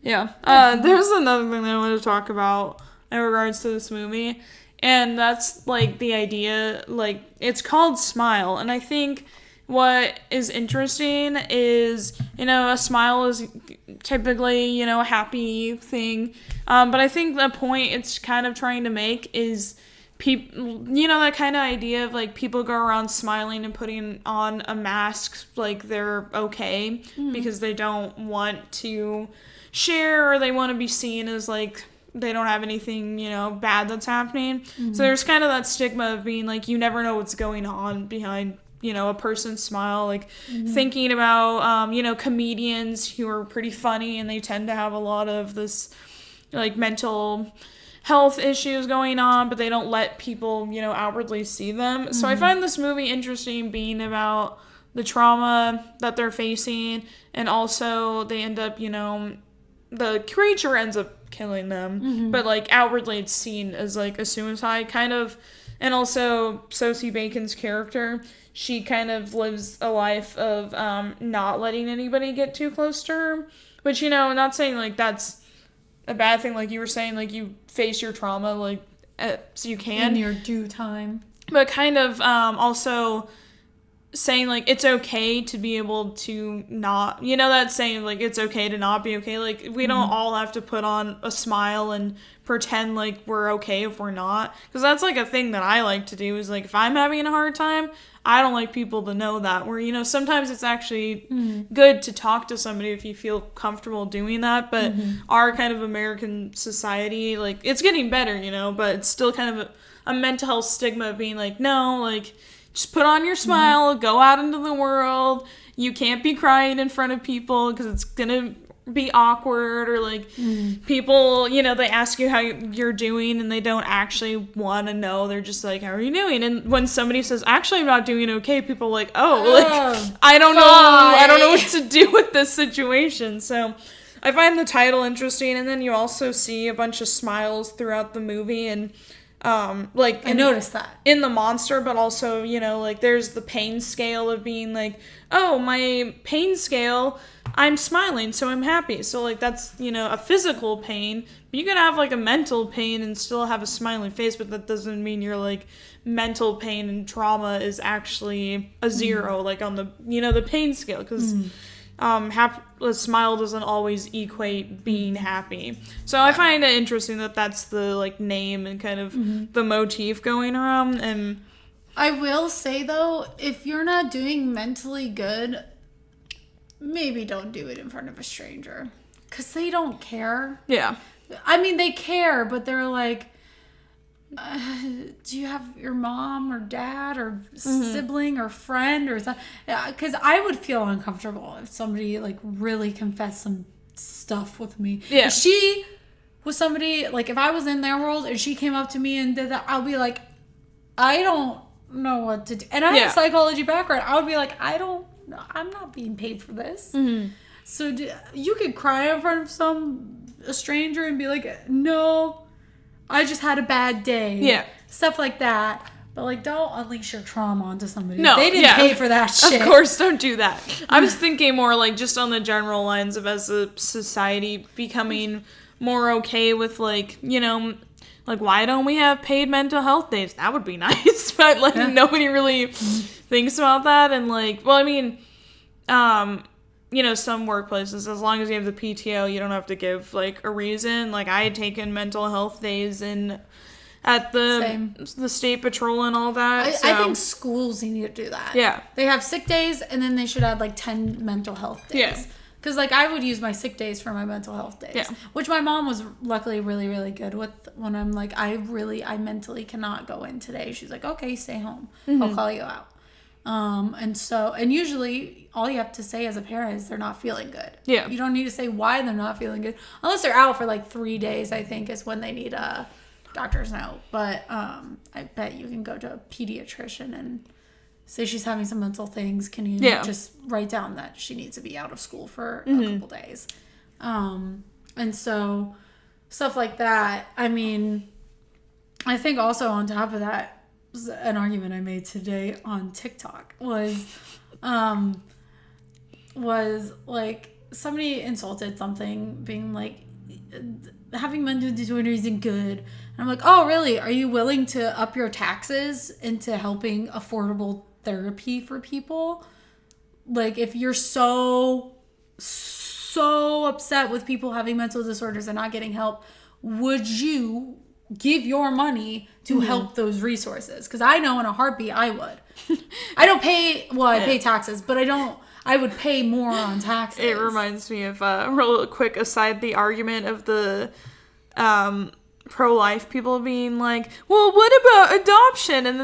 There's another thing that I want to talk about in regards to this movie, and that's like the idea, like, it's called Smile, and I think what is interesting is, a smile is typically, a happy thing, but I think the point it's kind of trying to make is people, that kind of idea of like people go around smiling and putting on a mask like they're okay because they don't want to share, or they want to be seen as like they don't have anything, bad that's happening. So there's kind of that stigma of being like, you never know what's going on behind, a person's smile. Like thinking about, comedians who are pretty funny, and they tend to have a lot of this like mental health issues going on, but they don't let people, outwardly see them. So I find this movie interesting, being about the trauma that they're facing, and also they end up, the creature ends up killing them, but like outwardly it's seen as like a suicide kind of. And also Sosie Bacon's character, she kind of lives a life of not letting anybody get too close to her. Which, you know, not saying, like, that's a bad thing. Like you were saying, like, you face your trauma, like, so you can. In your due time. But kind of also saying, like, it's okay to be able to not, you know, that saying, like, it's okay to not be okay. Like, we don't all have to put on a smile and pretend like we're okay if we're not. Because that's, like, a thing that I like to do is, like, if I'm having a hard time, I don't like people to know that. Where, you know, sometimes it's actually good to talk to somebody if you feel comfortable doing that. But our kind of American society, like, it's getting better, you know, but it's still kind of a mental health stigma of being like, no, like, just put on your smile, go out into the world. You can't be crying in front of people because it's going to be awkward, or like people, you know, they ask you how you're doing and they don't actually want to know. They're just like, how are you doing? And when somebody says, actually, I'm not doing okay, people are like, I don't know what to do with this situation. So I find the title interesting. And then you also see a bunch of smiles throughout the movie, and like, I noticed that in the monster, but also, you know, like, there's the pain scale of being like, oh, my pain scale, I'm smiling, so I'm happy. So, like, that's, you know, a physical pain. But you can have, like, a mental pain and still have a smiling face, but that doesn't mean your, like, mental pain and trauma is actually a 0, like, on the, you know, the pain scale. Because a smile doesn't always equate being happy. So I find it interesting that that's the, like, name and kind of the motif going around. And I will say, though, if you're not doing mentally good, maybe don't do it in front of a stranger. Because they don't care. Yeah. I mean, they care, but they're like, do you have your mom or dad or sibling or friend or something? Because I would feel uncomfortable if somebody, like, really confessed some stuff with me. Yeah. If she was somebody, like, if I was in their world and she came up to me and did that, I'll be like, I don't know what to do. And I have a psychology background. I would be like, I'm not being paid for this. So you could cry in front of a stranger and be like, no, I just had a bad day. Yeah. Stuff like that. But, like, don't unleash your trauma onto somebody. No, they didn't pay for that shit. Of course, don't do that. I was thinking more, like, just on the general lines of, as a society, becoming more okay with, like, you know, like, why don't we have paid mental health days? That would be nice. But, like, nobody really thinks about that. And, like, well, I mean, you know, some workplaces, as long as you have the PTO, you don't have to give, like, a reason. Like, I had taken mental health days at the state patrol and all that. I think schools need to do that. Yeah. They have sick days, and then they should add, like, 10 mental health days. Yeah. Because, like, I would use my sick days for my mental health days. Yeah. Which my mom was luckily really, really good with. When I'm like, I mentally cannot go in today. She's like, okay, stay home. I'll call you out. And usually all you have to say as a parent is they're not feeling good. Yeah. You don't need to say why they're not feeling good. Unless they're out for, like, 3 days, I think, is when they need a doctor's note. But I bet you can go to a pediatrician and say she's having some mental things. Can you just write down that she needs to be out of school for a couple days? And so stuff like that. I mean, I think also on top of that, an argument I made today on TikTok was like, somebody insulted something, being like, having mental disorders isn't good. And I'm like, oh, really? Are you willing to up your taxes into helping affordable therapy for people? Like, if you're so upset with people having mental disorders and not getting help, would you give your money to help those resources? Because I know in a heartbeat I would. I don't pay, I pay taxes, but I would pay more on taxes. It reminds me of, real quick aside, the argument of the pro-life people being like, well, what about adoption? And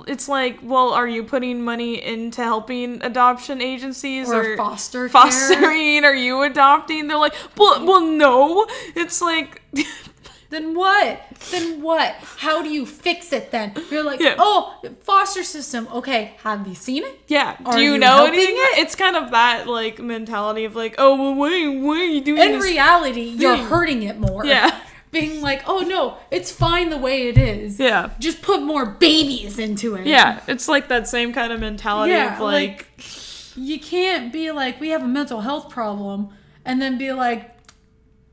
it's like, well, are you putting money into helping adoption agencies or fostering? Are you adopting? They're like, well, no. It's like, Then what? How do you fix it then? You're like, oh, foster system. Okay, have you seen it? Yeah. Do you know anything? It's kind of that, like, mentality of like, oh, well, what are you doing? In reality, you're hurting it more. Yeah. being like, oh no, it's fine the way it is. Yeah. Just put more babies into it. Yeah, it's like that same kind of mentality of like you can't be like, we have a mental health problem, and then be like,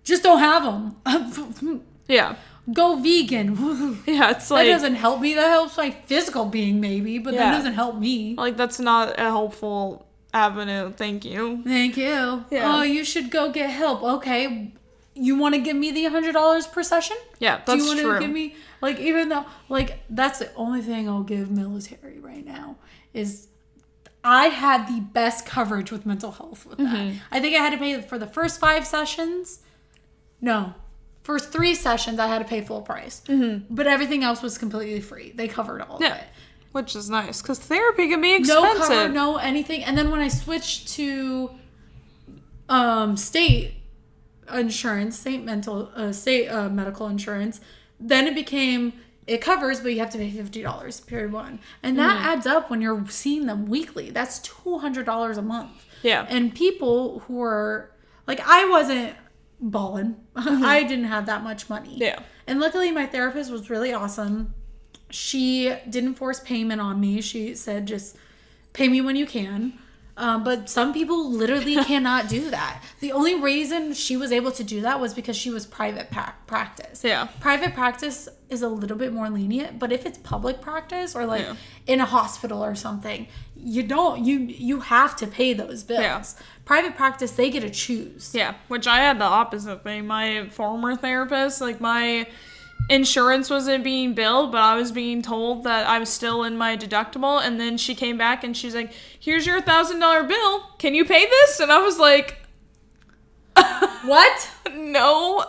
just don't have them. Yeah. Go vegan. Yeah, it's like... That doesn't help me. That helps my physical being, maybe, but that doesn't help me. Like, that's not a helpful avenue. Thank you. Thank you. Yeah. Oh, you should go get help. Okay. You want to give me the $100 per session? Yeah, that's true. Do you want to give me, like, even though, like, that's the only thing I'll give military right now is I had the best coverage with mental health with that. I think I had to pay for the first 5 sessions. No. First 3 sessions, I had to pay full price. But everything else was completely free. They covered all of it. Which is nice, because therapy can be expensive. No cover, no anything. And then when I switched to state insurance, state medical insurance, then it became, it covers, but you have to pay $50, period 1. And that adds up when you're seeing them weekly. That's $200 a month. Yeah. And people who are, like, I wasn't balling. I didn't have that much money. Yeah. And luckily my therapist was really awesome. She didn't force payment on me. She said, just pay me when you can. But some people literally cannot do that. The only reason she was able to do that was because she was private practice. Yeah. Private practice is a little bit more lenient, but if it's public practice or like in a hospital or something, you have to pay those bills. Yeah. Private practice, they get to choose. Yeah, which I had the opposite thing. My former therapist, like, my insurance wasn't being billed, but I was being told that I was still in my deductible, and then she came back and she's like, here's your $1,000 bill. Can you pay this? And I was like... What? No.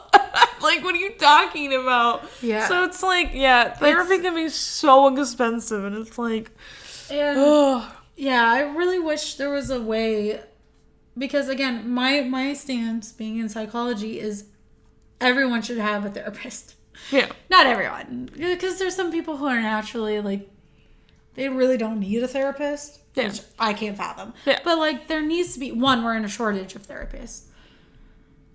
Like, what are you talking about? Yeah. So it's like, therapy can be so expensive, and it's like... And, yeah, I really wish there was a way... Because, again, my stance, being in psychology, is everyone should have a therapist. Yeah. Not everyone. Because there's some people who are naturally, like, they really don't need a therapist. Yeah. Which I can't fathom. Yeah. But, like, there needs to be, 1, we're in a shortage of therapists.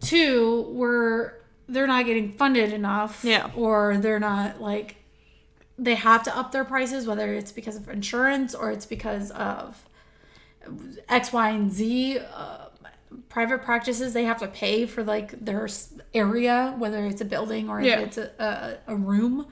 2, they're not getting funded enough. Yeah. Or they're not, like, they have to up their prices, whether it's because of insurance or it's because of X, Y, and Z. Private practices, they have to pay for, like, their area, whether it's a building or if it's a room.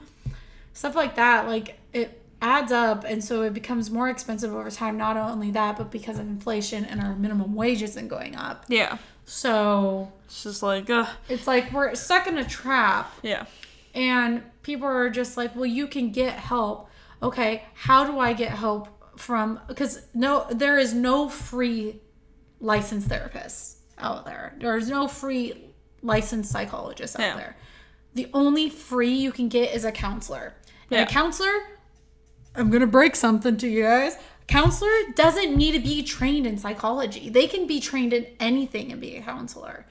Stuff like that, like, it adds up, and so it becomes more expensive over time. Not only that, but because of inflation and our minimum wage isn't going up. Yeah. So it's just like, it's like we're stuck in a trap. Yeah. And people are just like, well, you can get help. Okay, how do I get help from... Because there is no free licensed therapists out there. There's no free licensed psychologists out there. The only free you can get is a counselor. And a counselor, I'm going to break something to you guys. A counselor doesn't need to be trained in psychology. They can be trained in anything and be a counselor.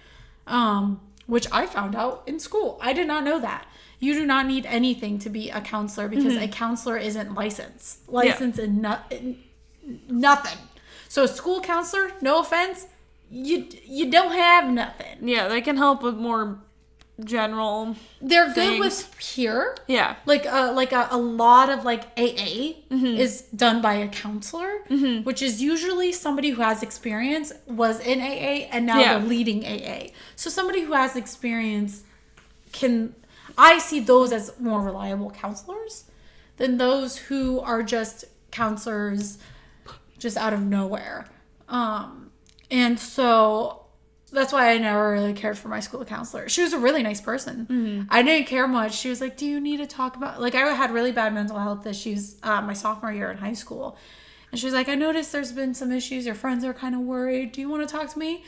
Which I found out in school. I did not know that. You do not need anything to be a counselor because a counselor isn't licensed. Licensed in nothing. So a school counselor, no offense, you don't have nothing. Yeah, they can help with more general They're things. good with peer. Yeah. Like a lot of, like, AA is done by a counselor, which is usually somebody who has experience, was in AA, and now they're leading AA. So somebody who has experience I see those as more reliable counselors than those who are just counselors just out of nowhere. And so that's why I never really cared for my school counselor. She was a really nice person. I didn't care much. She was like, do you need to talk about... Like, I had really bad mental health issues my sophomore year in high school. And she was like, I noticed there's been some issues. Your friends are kind of worried. Do you want to talk to me?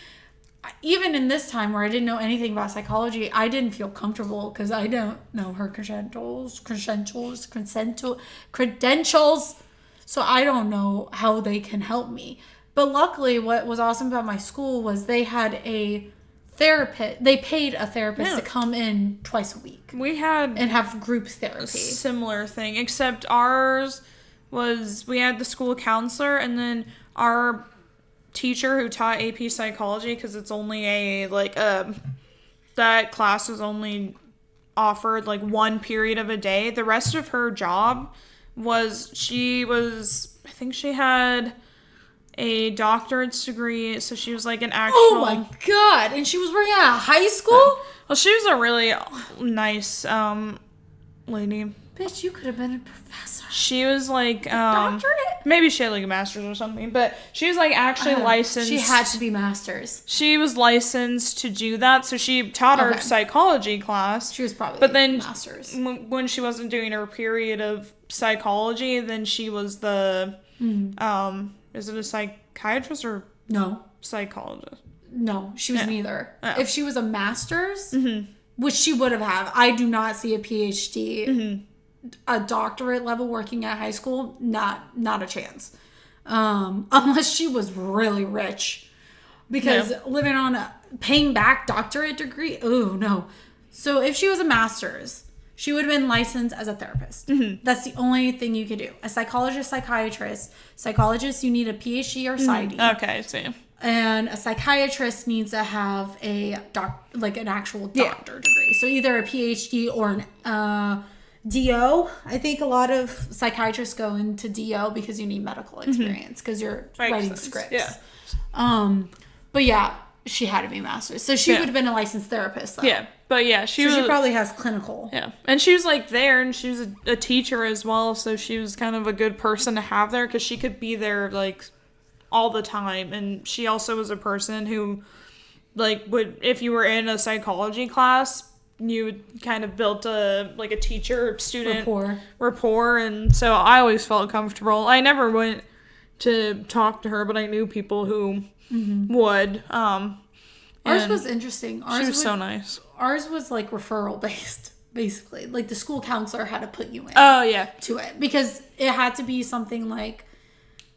Even in this time where I didn't know anything about psychology, I didn't feel comfortable because I don't know her credentials. So I don't know how they can help me. But luckily, what was awesome about my school was they had a therapist. They paid a therapist to come in twice a week. We had... And have group therapy. A similar thing, except ours was... We had the school counselor, and then our teacher who taught AP psychology, because it's only that class is only offered like one period of a day. The rest of her job I think she had a doctorate's degree, so she was like an actual... Oh my god! And she was working at a high school? Well, she was a really nice lady. Bitch, you could have been a professor. She was like... doctorate? Maybe she had like a master's or something, but she was like actually licensed. She had to be master's. She was licensed to do that, so she taught her psychology class. She was probably but then master's. When she wasn't doing her period of psychology, then she was the... is it a psychiatrist or no psychologist? No, she was neither. Oh. If she was a master's, which she would have had, I do not see a PhD, a doctorate level working at high school. Not a chance. Unless she was really rich, because living on paying back doctorate degree. Oh no. So if she was a master's, she would have been licensed as a therapist. That's the only thing you could do. A psychologist, psychiatrist. Psychologist, you need a PhD or PsyD. Okay, I see. And a psychiatrist needs to have an actual doctor degree. So either a PhD or an DO. I think a lot of psychiatrists go into DO because you need medical experience because you're writing scripts. Yeah. But yeah, she had to be a master's. So she would have been a licensed therapist though. Yeah. But yeah, she probably has clinical. Yeah. And she was like there, and she was a teacher as well, so she was kind of a good person to have there because she could be there like all the time. And she also was a person who like would, if you were in a psychology class, you would kind of built a teacher student rapport, and so I always felt comfortable. I never went to talk to her, but I knew people who would. Ours was interesting. She was so nice. Ours was like referral based, basically. Like the school counselor had to put you in. Oh yeah. To it because it had to be something like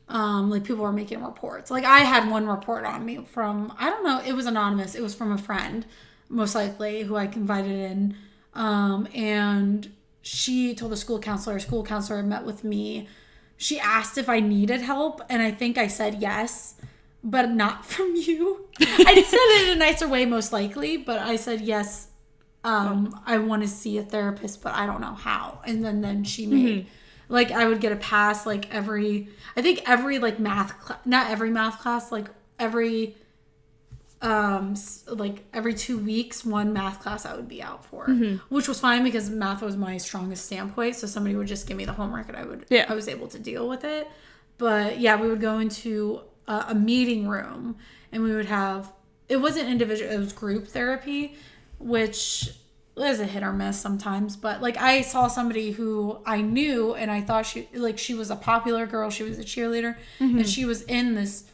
people were making reports. Like I had one report on me from, I don't know, it was anonymous. It was from a friend, most likely, who I confided in. And she told the school counselor met with me. She asked if I needed help, and I think I said yes, but not from you. I said it in a nicer way, most likely, but I said yes. I want to see a therapist, but I don't know how. And then she made, like, I would get a pass, like, every math class, not every math class, like, every 2 weeks, one math class I would be out for, which was fine because math was my strongest standpoint. So somebody would just give me the homework and I was able to deal with it. But yeah, we would go into a meeting room and we would have, it wasn't individual, it was group therapy, which is a hit or miss sometimes. But like I saw somebody who I knew and I thought she was a popular girl. She was a cheerleader and she was in this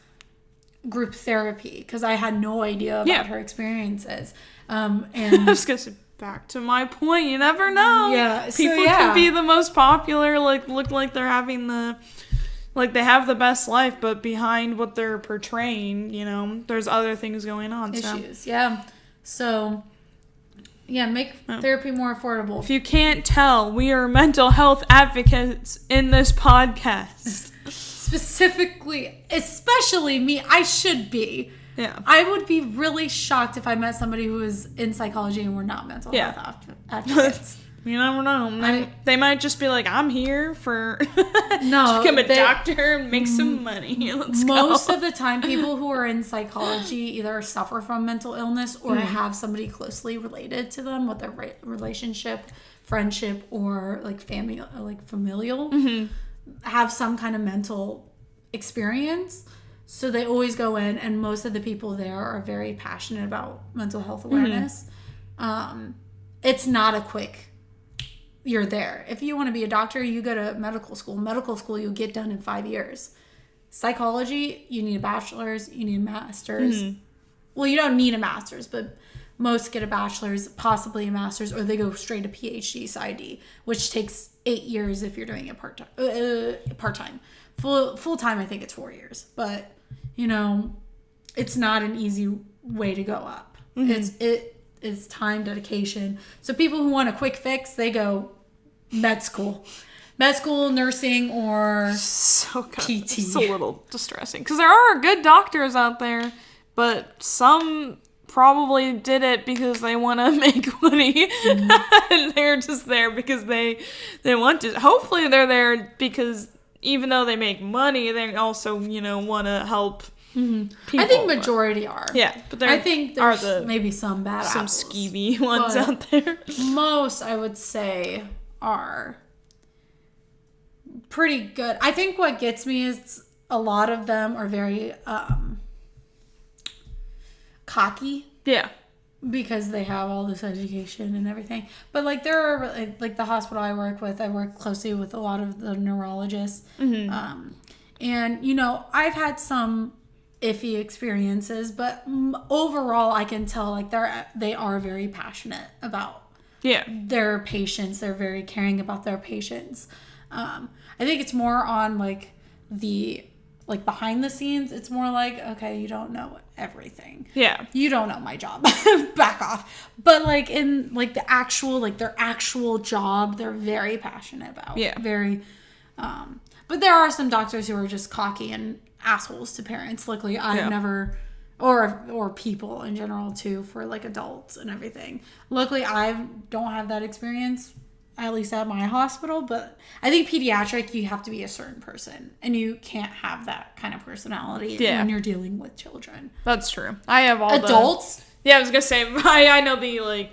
group therapy because I had no idea about her experiences. And I was gonna say, back to my point, you never know. Yeah, people can be the most popular, like look like they're having they have the best life, but behind what they're portraying, you know, there's other things going on. Issues, yeah. So, yeah, make therapy more affordable. If you can't tell, we are mental health advocates in this podcast. Specifically, especially me, I should be. Yeah. I would be really shocked if I met somebody who was in psychology and were not mental health advocates. You never know. They might just be like, I'm here to become a doctor and make some money. Let's go. Most of the time, people who are in psychology either suffer from mental illness or have somebody closely related to them with their relationship, friendship, or like family, like familial, have some kind of mental experience. So they always go in, and most of the people there are very passionate about mental health awareness. It's not a quick... You're there. If you want to be a doctor, you go to medical school. Medical school, you'll get done in 5 years. Psychology, you need a bachelor's, you need a master's. Well, you don't need a master's, but most get a bachelor's, possibly a master's, or they go straight to PhD PsyD, which takes 8 years if you're doing it part-time. Full-time, I think it's 4 years. But, you know, it's not an easy way to go up. It's time, dedication. So people who want a quick fix, they go med school, nursing, or PT. It's a little distressing because there are good doctors out there, but some probably did it because they want to make money. Mm-hmm. And they're just there because they want to. Hopefully they're there because even though they make money, they also, want to help people. I think majority are. Yeah, but I think there's maybe some bad some apples, skeevy ones out there. Most, I would say, are pretty good. I think what gets me is a lot of them are very cocky. Yeah. Because they have all this education and everything. But, like, there are, like, the hospital I work with, I work closely with a lot of the neurologists. Mm-hmm. And, I've had some iffy experiences, but overall I can tell, like, they are very passionate about their patients. They're very caring about their patients. I think it's more on, like, behind the scenes. It's more like, okay, you don't know everything. Yeah. You don't know my job. Back off. But, like, in, like, the actual, like, their actual job, they're very passionate about. Yeah. Very, but there are some doctors who are just cocky and assholes to parents. Luckily, I've never, or people in general, too, for, like, adults and everything. Luckily, I don't have that experience, at least at my hospital, but I think pediatric, you have to be a certain person, and you can't have that kind of personality when you're dealing with children. That's true. I have all adults. Yeah, I was gonna say, I know I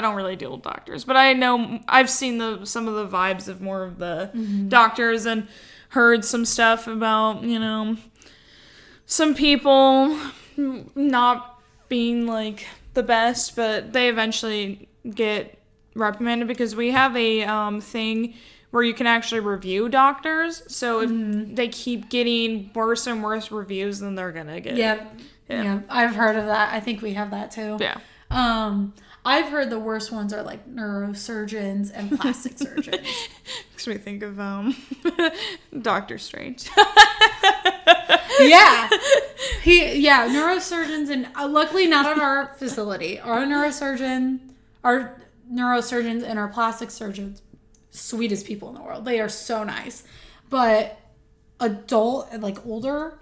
don't really deal with doctors, but I know I've seen some of the vibes of more of the doctors and heard some stuff about, some people not being, like, the best, but they eventually get reprimanded because we have a thing where you can actually review doctors. So if they keep getting worse and worse reviews, then they're gonna get yeah. I've heard of that. I think we have that too. Yeah. I've heard the worst ones are like neurosurgeons and plastic surgeons. Makes me think of Doctor Strange. Yeah. Neurosurgeons, and luckily not at our facility. Our neurosurgeons and our plastic surgeons, sweetest people in the world. They are so nice. But adult and, like, older,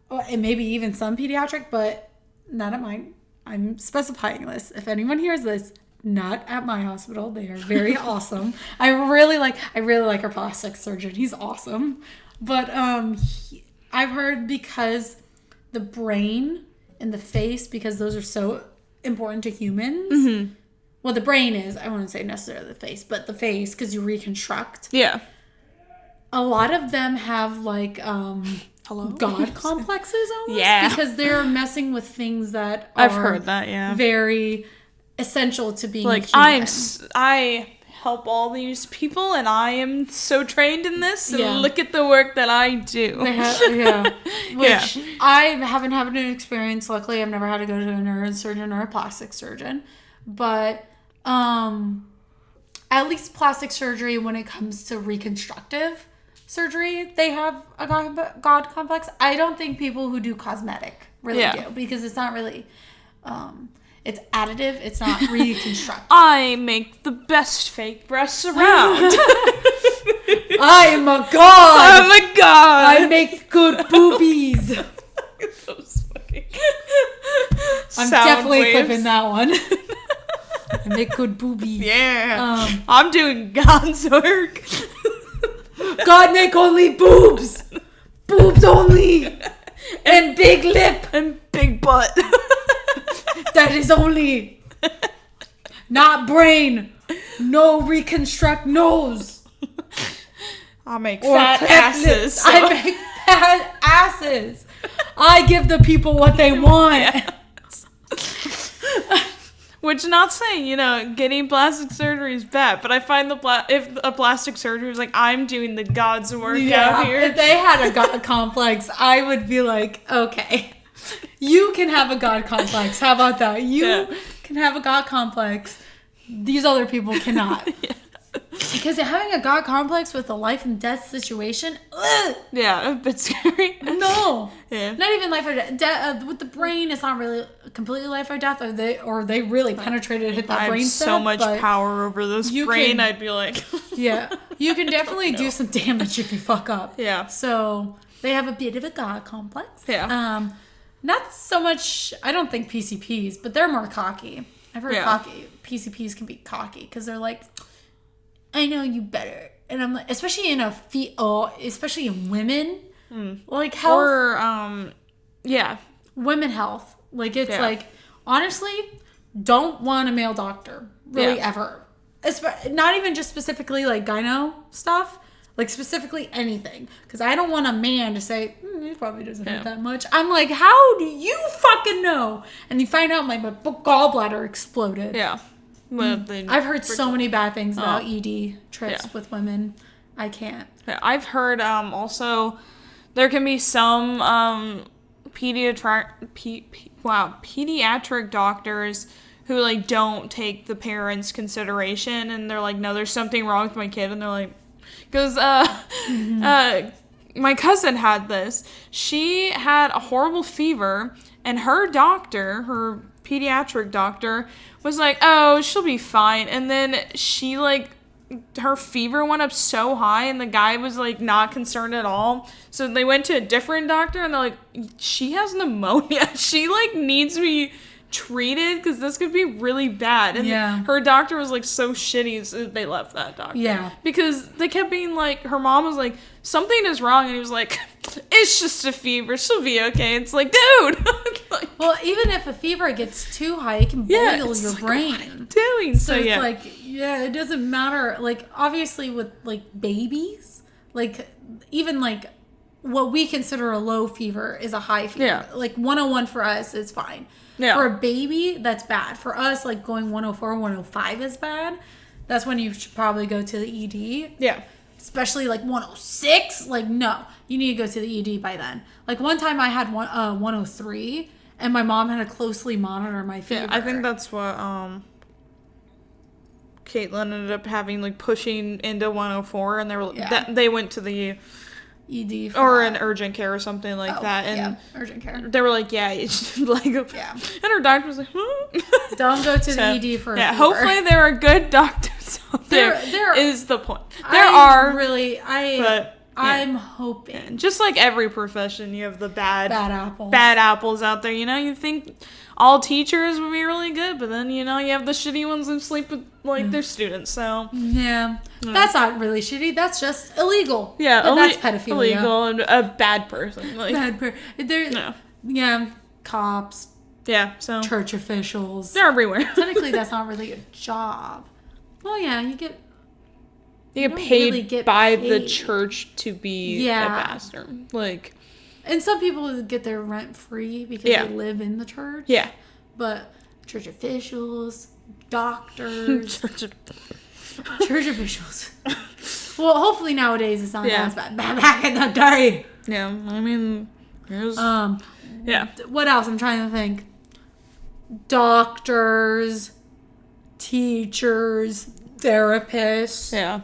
and maybe even some pediatric, but not at mine. I'm specifying this. If anyone hears this, not at my hospital. They are very awesome. I really like our plastic surgeon. He's awesome. But I've heard because the brain and the face, because those are so important to humans. Mm-hmm. Well, the brain is, I wouldn't say necessarily the face, but the face, because you reconstruct. Yeah. A lot of them have, like, God complexes almost. Yeah. Because they're messing with things that are... I've heard that, yeah. ...very essential to being human. I help all these people, and I am so trained in this, and look at the work that I do. Which I haven't had an experience. Luckily, I've never had to go to a neurosurgeon or a plastic surgeon. But... at least plastic surgery, when it comes to reconstructive surgery, they have a God complex. I don't think people who do cosmetic really do, because it's not really, it's additive. It's not reconstructive. I make the best fake breasts around. I am a god. I'm a god. I make good boobies. I'm definitely clipping that one. I make good boobies. Yeah. I'm doing God's work. God make only boobs. Boobs only. And big lip. And big butt. That is only. Not brain. No reconstruct nose. I make fat asses. So. I make fat asses. I give the people what they want. Yes. Which, not saying, getting plastic surgery is bad, but I find if a plastic surgery is like, I'm doing the God's work out here. If they had a God complex, I would be like, okay, you can have a God complex. How about that? You can have a God complex. These other people cannot. Because having a God complex with a life and death situation, yeah, a bit scary. No, not even life or death. With the brain, it's not really completely life or death. Or they really penetrated, hit that brain. I have so much power over this brain. I'd be like, you can definitely do some damage if you fuck up. Yeah. So they have a bit of a God complex. Yeah. Not so much, I don't think PCPs, but they're more cocky. I've heard cocky. PCPs can be cocky because they're like, I know you better. And I'm like, especially in especially in women, like health. Or, women health. Like, it's like, honestly, don't want a male doctor, really, ever. Not even just specifically, like, gyno stuff. Like, specifically anything. Because I don't want a man to say, he probably doesn't hurt that much. I'm like, how do you fucking know? And you find out my gallbladder exploded. Yeah. I've heard so many bad things about ED trips with women. I can't. Yeah, I've heard also there can be some pediatric doctors who like don't take the parents' consideration, and they're like, no, there's something wrong with my kid, and they're like, because my cousin had this. She had a horrible fever, and her doctor, her pediatric doctor, was like, oh, she'll be fine. And then she, like, her fever went up so high, and the guy was, like, not concerned at all. So they went to a different doctor, and they're like, she has pneumonia. She, like, needs to be treated because this could be really bad. And her doctor was like so shitty, so they left that doctor. Yeah. Because they kept being like, her mom was like, something is wrong, and he was like, it's just a fever, she'll be okay. It's like, dude. Like, well, even if a fever gets too high, it can boil your brain. What am I doing? So it's like, it doesn't matter. Like, obviously with like babies, like even like what we consider a low fever is a high fever. Yeah. Like 101 for us is fine. Yeah. For a baby, that's bad. For us, like going 104, 105 is bad. That's when you should probably go to the ED. Yeah. Especially like 106. Like, no. You need to go to the ED by then. Like one time I had 103, and my mom had to closely monitor my fever. Yeah, I think that's what Caitlin ended up having, like pushing into 104, and they went to the ED or an urgent care or something like that, and urgent care. They were like, like, and her doctor was like, don't go to the ED for a fever. Hopefully there are good doctors out there. Is the point. I'm hoping. Just like every profession, you have the bad apples out there. You know, you think all teachers would be really good, but then, you know, you have the shitty ones who sleep with, like, their students, so. Yeah. That's not really shitty. That's just illegal. Yeah. That's pedophilia. Illegal and a bad person. Like, cops. Yeah, so. Church officials. They're everywhere. Technically, that's not really a job. Well, yeah, you get paid by the church to be a pastor. Like. And some people get their rent free because they live in the church. Yeah. But church officials, doctors. church officials. Well, hopefully nowadays it's not as bad. Back in the day. Yeah, I mean, there's... What else? I'm trying to think. Doctors, teachers, therapists. Yeah.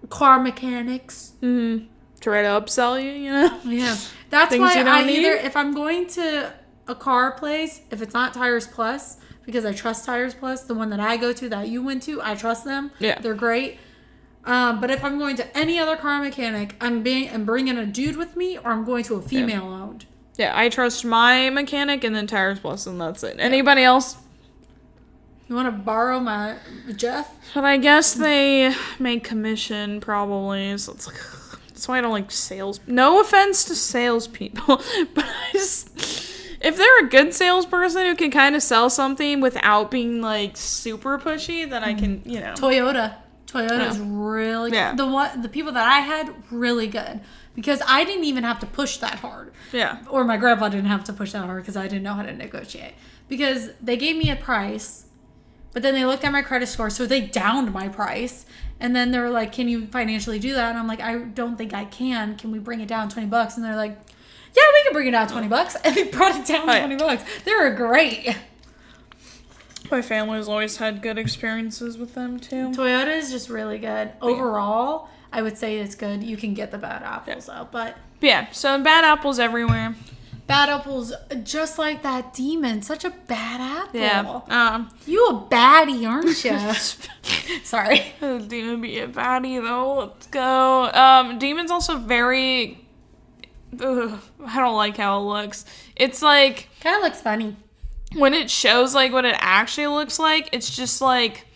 Car mechanics. Mm-hmm. Try to upsell you, you know? Yeah. That's why if I'm going to a car place, if it's not Tires Plus, because I trust Tires Plus, the one that I go to, that you went to, I trust them. Yeah. They're great. But if I'm going to any other car mechanic, I'm bringing a dude with me, or I'm going to a female-owned. Yeah, I trust my mechanic and then Tires Plus, and that's it. Anybody else? You want to borrow my Jeff? But I guess they make commission, probably, so it's like... That's why I don't like sales. No offense to salespeople, but if they're a good salesperson who can kind of sell something without being like super pushy, then I can, you know. Toyota is really good. The people that I had, really good, because I didn't even have to push that hard. Yeah. Or my grandpa didn't have to push that hard because I didn't know how to negotiate. Because they gave me a price, but then they looked at my credit score, so they downed my price. And then they were like, can you financially do that? And I'm like, I don't think I can. Can we bring it down $20? And they're like, yeah, we can bring it down $20. And they brought it down $20. They were great. My family's always had good experiences with them, too. Toyota is just really good. Overall, I would say it's good. You can get the bad apples out, but... Yeah, so bad apples everywhere. Bad apples, just like that demon. Such a bad apple. Yeah. You a baddie, aren't you? Sorry. Demon be a baddie, though. Let's go. Demon's also very I don't like how it looks. It's like... Kind of looks funny. When it shows, like, what it actually looks like, it's just, like,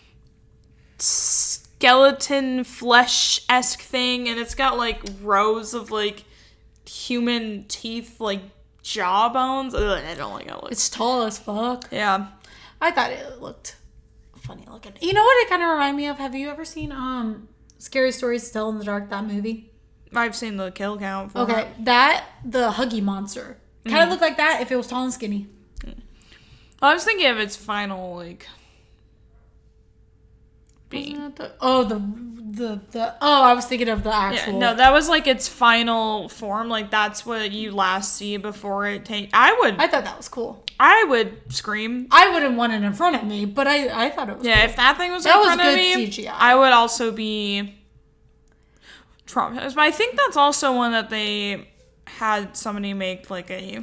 skeleton flesh-esque thing, and it's got, like, rows of, like, human teeth, like, jawbones. Ugh, I don't like how it looks. It's tall as fuck. Yeah. I thought it looked funny looking. You know what it kind of reminded me of? Have you ever seen Scary Stories to Tell in the Dark, that movie? I've seen the kill count for Okay, it. the Huggy monster. Kind of looked like that if it was tall and skinny. I was thinking of its final, like, being. I was thinking of the actual. Yeah, no, that was, like, its final form. Like, that's what you last see before it takes... I thought that was cool. I would scream. I wouldn't want it in front of me, but I thought it was Yeah, cool. if that thing was in front of me, CGI. I would also be traumatized. But I think that's also one that they had somebody make, like, a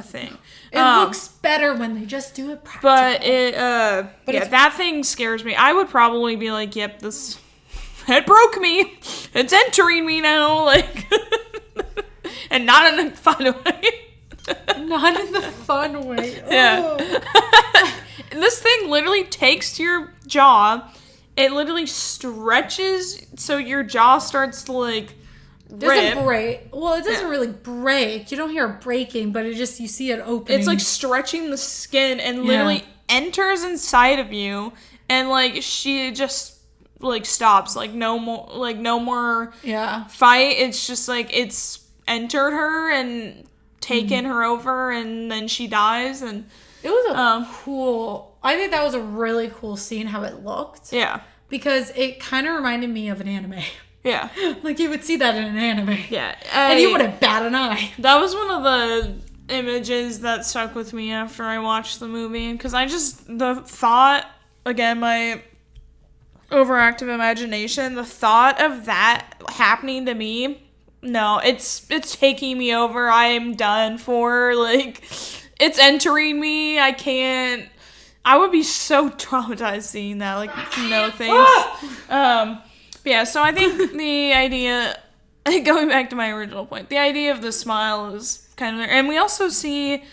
thing. It looks better when they just do it practical. But that thing scares me. I would probably be like, yep, it broke me. It's entering me now, like, and not in a fun way. Not in the fun way. Yeah. This thing literally takes to your jaw. It literally stretches so your jaw starts to, like, doesn't break. Well, it doesn't really break. You don't hear it breaking, but you see it opening. It's like stretching the skin and literally enters inside of you, and like she just like stops. Like no more fight. It's just like it's entered her and taken her over, and then she dies. And it was a cool. I think that was a really cool scene how it looked. Yeah, because it kind of reminded me of an anime. Yeah. Like, you would see that in an anime. Yeah. And you wouldn't bat an eye. That was one of the images that stuck with me after I watched the movie. Because the thought, again, my overactive imagination, the thought of that happening to me, no, it's taking me over. I am done for. Like, it's entering me. I would be so traumatized seeing that. Like, no thanks. Yeah, so I think the idea, going back to my original point, the idea of the smile is kind of, and we also see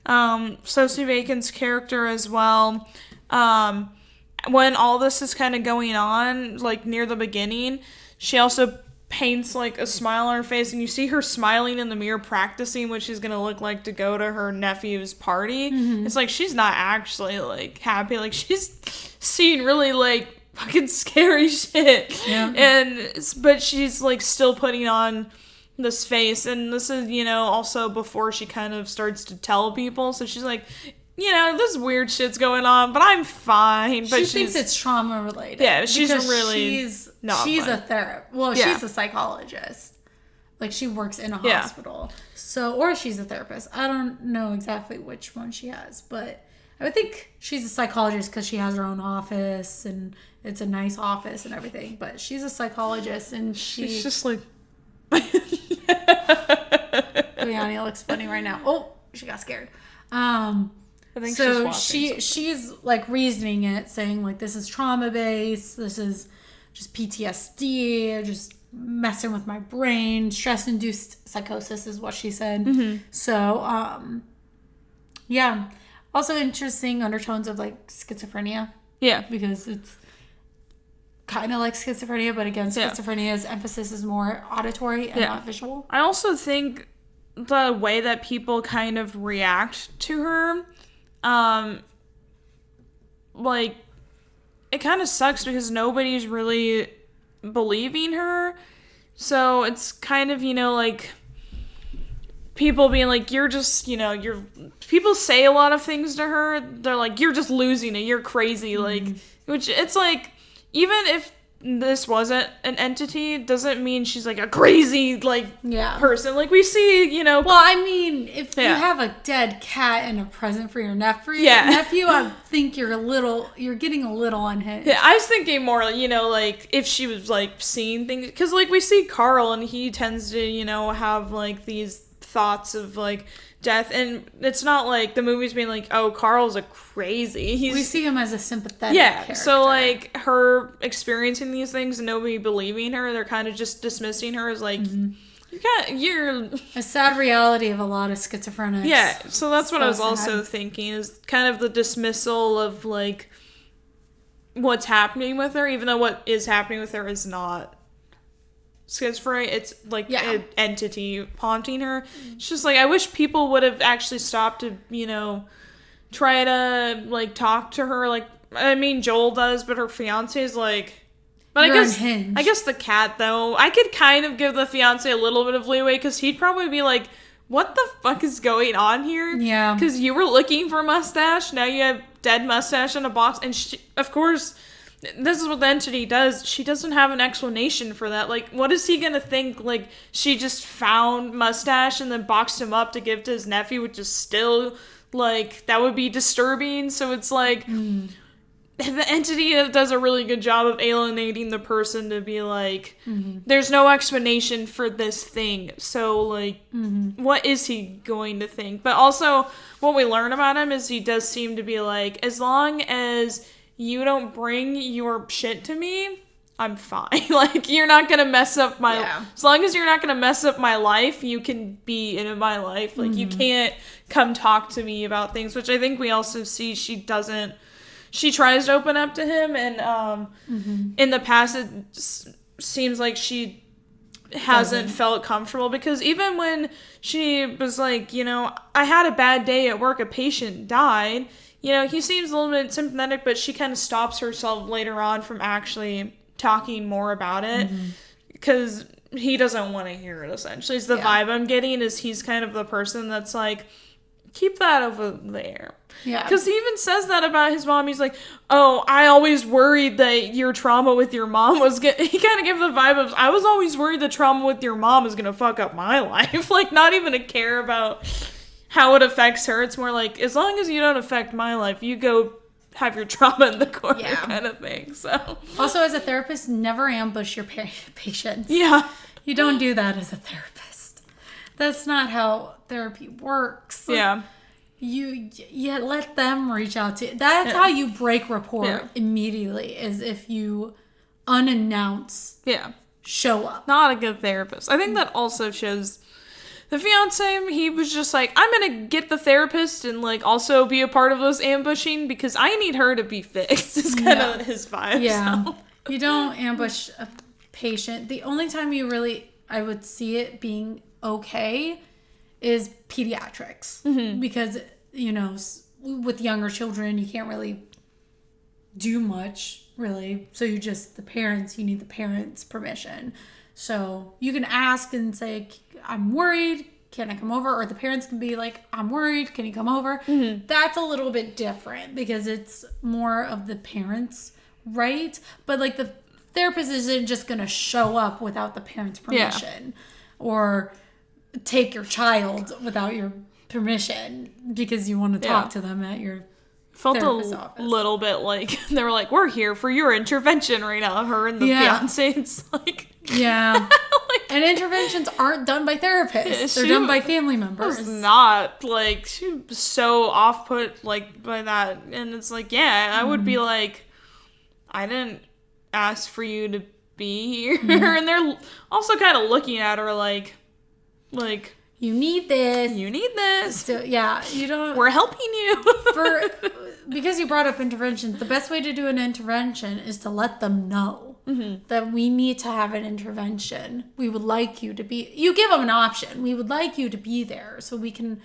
Sosie Bacon's character as well. When all this is kind of going on, like near the beginning, she also paints like a smile on her face, and you see her smiling in the mirror, practicing what she's gonna look like to go to her nephew's party. Mm-hmm. It's like she's not actually like happy, like she's seeing really like fucking scary shit. Yeah. But she's like still putting on this face, and this is, also before she kind of starts to tell people. So she's like, this weird shit's going on, but I'm fine. But she thinks it's trauma related. Yeah, she's a therapist. Well, she's a psychologist. Like, she works in a hospital. So, or she's a therapist. I don't know exactly which one she has, but I would think she's a psychologist because she has her own office and it's a nice office and everything. But she's a psychologist, and she's just like... Leonie looks funny right now. Oh, she got scared. I think so she's like reasoning it, saying like, this is trauma based, this is just PTSD, just messing with my brain, stress induced psychosis is what she said. Mm-hmm. So yeah, also interesting undertones of like schizophrenia. Yeah, because it's kind of like schizophrenia, but again, schizophrenia's emphasis is more auditory and not visual. I also think the way that people kind of react to her, like, it kind of sucks because nobody's really believing her. So it's kind of, like, people being like, you're just, people say a lot of things to her. They're like, you're just losing it. You're crazy. Mm-hmm. Like, which it's like, even if this wasn't an entity, doesn't mean she's like a crazy person. Like, we see, Well, I mean, if you have a dead cat and a present for your nephew, I think you're getting a little unhinged. Yeah, I was thinking more, like if she was like seeing things, because like we see Carl and he tends to, have like these thoughts of like death, and it's not like the movie's being like, oh, Carl's a crazy. We see him as a sympathetic character. So like her experiencing these things and nobody believing her, they're kind of just dismissing her as like you're a sad reality of a lot of schizophrenics. Yeah, so that's what I was sad. also thinking, is kind of the dismissal of, like, what's happening with her, even though what is happening with her is not schizophrenia. It's, like, an entity haunting her. It's just, like, I wish people would have actually stopped to, you know, try to, like, talk to her. Like, I mean, Joel does, but her fiance is, like... But I guess the cat, though, I could kind of give the fiance a little bit of leeway, because he'd probably be like, what the fuck is going on here? Yeah. Because you were looking for mustache, now you have dead mustache in a box, and she, of course, this is what the entity does. She doesn't have an explanation for that. Like, what is he gonna think? Like, she just found mustache and then boxed him up to give to his nephew, which is still, like, that would be disturbing. So it's like... The entity does a really good job of alienating the person to be like, there's no explanation for this thing. So, like, what is he going to think? But also, what we learn about him is he does seem to be like, as long as you don't bring your shit to me, I'm fine. Like, you're not going to mess up my... Yeah. As long as you're not going to mess up my life, you can be in my life. Like, you can't come talk to me about things, which I think we also see she doesn't... She tries to open up to him, and in the past, it seems like she hasn't felt comfortable, because even when she was like, you know, I had a bad day at work, a patient died, you know, he seems a little bit sympathetic, but she kind of stops herself later on from actually talking more about it, because he doesn't want to hear it, essentially. The vibe I'm getting is he's kind of the person that's like, keep that over there. Yeah. Because he even says that about his mom. He's like, oh, I always worried that your trauma with your mom was he kind of gave the vibe of, I was always worried the trauma with your mom is going to fuck up my life. Like, not even to care about how it affects her. It's more like, as long as you don't affect my life, you go have your trauma in the corner kind of thing. So, also, as a therapist, never ambush your patients. Yeah. You don't do that as a therapist. That's not how therapy works. Yeah. You let them reach out to you. That's how you break rapport immediately, is if you unannounced show up. Not a good therapist. I think that also shows the fiance, he was just like, I'm gonna get the therapist and, like, also be a part of this ambushing because I need her to be fixed. Is kind of his vibe. Yeah. So. You don't ambush a patient. The only time I would see it being okay is pediatrics, because, you know, with younger children, you can't really do much, really. So you need the parents' permission. So you can ask and say, I'm worried, can I come over? Or the parents can be like, I'm worried, can you come over? That's a little bit different, because it's more of the parents' right. But, like, the therapist isn't just going to show up without the parents' permission. Or take your child without your permission because you want to talk to them at your therapist's office. Little bit like they were like, we're here for your intervention right now. Her and the fiance, it's like, and interventions aren't done by therapists. They're done by family members. Was not like, she was so off put like by that, and it's like, I would be like, I didn't ask for you to be here. And they're also kind of looking at her like you need this. So you don't. We're helping you. Because you brought up interventions, the best way to do an intervention is to let them know that we need to have an intervention. We would like you to be. You give them an option. We would like you to be there so we can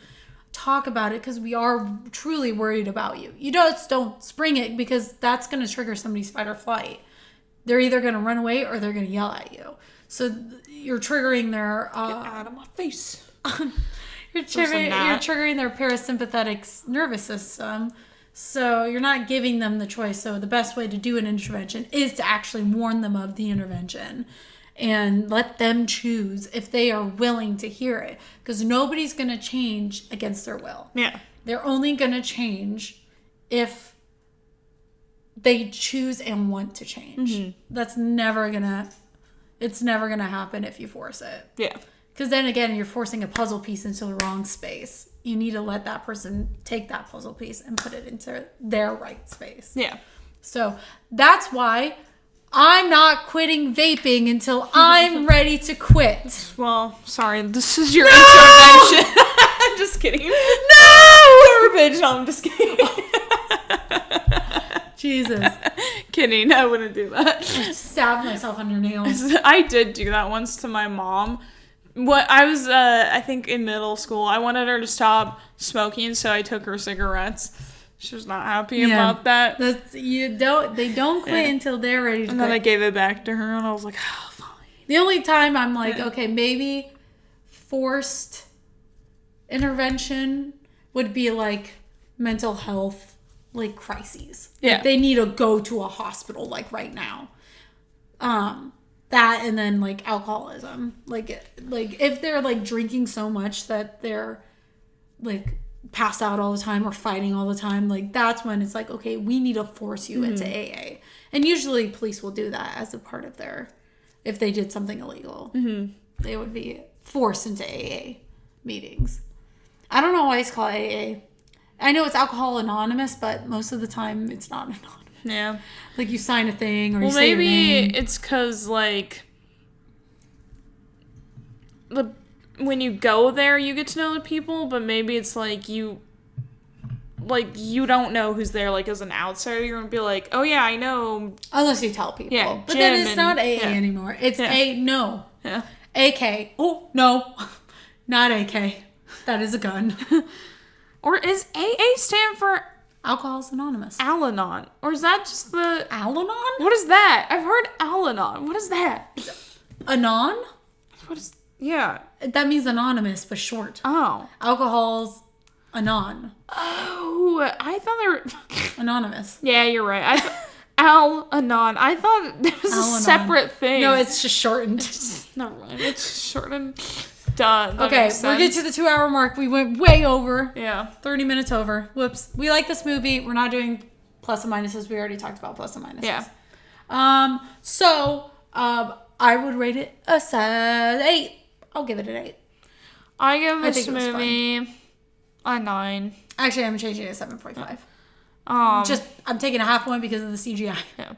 talk about it, because we are truly worried about you. You just don't spring it, because that's going to trigger somebody's fight or flight. They're either going to run away or they're going to yell at you. So you're triggering their... Get out of my face. You're triggering their parasympathetic nervous system. So you're not giving them the choice. So the best way to do an intervention is to actually warn them of the intervention and let them choose if they are willing to hear it. Because nobody's going to change against their will. Yeah. They're only going to change if they choose and want to change. That's never going to... It's never going to happen if you force it. Yeah. Because then again, you're forcing a puzzle piece into the wrong space. You need to let that person take that puzzle piece and put it into their right space. Yeah. So that's why I'm not quitting vaping until I'm ready to quit. Well, sorry, this is your intervention. I'm just kidding. No! Garbage. No, I'm just kidding. Jesus. Kidding, I wouldn't do that. Stabbed myself under nails. I did do that once to my mom. I was, I think in middle school, I wanted her to stop smoking, so I took her cigarettes. She was not happy about that. They don't quit until they're ready to quit. And then I gave it back to her, and I was like, oh, fine. The only time I'm like, okay, maybe forced intervention would be like mental health, like crises. Yeah. Like they need to go to a hospital like right now. That and then like alcoholism. Like if they're like drinking so much that they're like passed out all the time or fighting all the time, like that's when it's like, okay, we need to force you into AA. And usually police will do that as a part of their, if they did something illegal, they would be forced into AA meetings. I don't know why it's called AA. I know it's Alcohol Anonymous, but most of the time it's not anonymous. Yeah. Like you sign a thing or you say your maybe name. it's because like when you go there you get to know the people, but maybe it's like you don't know who's there. Like as an outsider, you're gonna be like, oh yeah, I know. Unless you tell people. Yeah, but then it's not AA anymore. It's no. Yeah. AK. Oh no, not AK. That is a gun. Or is AA stand for Alcohol's Anonymous? Al-Anon? Or is that just the... Al-Anon? What is that? I've heard Al-Anon. What is that? Anon? What is... Yeah. That means anonymous, but short. Oh. Alcohol's Anon. Oh, I thought they were... Anonymous. Yeah, you're right. Al-Anon. I thought it was Al-Anon. A separate thing. No, it's just shortened. Never mind. It's shortened. Duh. Okay, we're getting to the 2-hour mark. We went way over. Yeah. 30 minutes over. Whoops. We like this movie. We're not doing plus and minuses. We already talked about plus and minuses. Yeah. I would rate it a 8. I'll give it an 8. I give this movie a 9. Actually, I'm changing it to 7.5. I'm taking a half one because of the CGI. Yeah.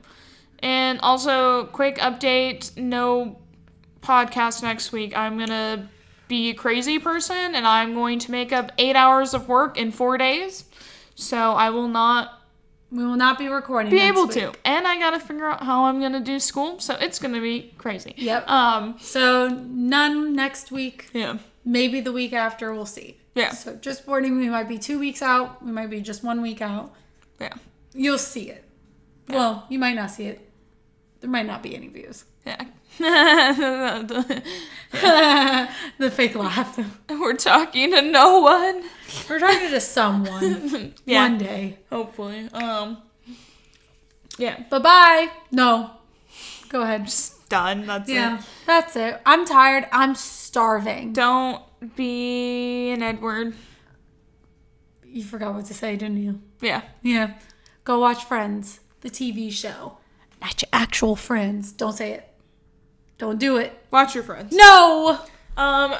And also, quick update, no podcast next week. I'm going to be a crazy person, and I'm going to make up 8 hours of work in 4 days. So I will not... We will not be recording be next able week. to. And I got to figure out how I'm going to do school, so it's going to be crazy. Yep. So none next week. Yeah. Maybe the week after, we'll see. Yeah. So just warning, we might be 2 weeks out. We might be just 1 week out. Yeah. You'll see it. Yeah. Well, you might not see it. There might not be any views. Yeah. The fake laugh. We're talking to no one. We're talking to someone. Yeah. One day. Hopefully. Yeah. Bye-bye. No. Go ahead. Just done. That's it. That's it. I'm tired. I'm starving. Don't be an Edward. You forgot what to say, didn't you? Yeah. Yeah. Go watch Friends, the TV show. Not your actual friends. Don't say it. Don't do it. Watch your Friends. No!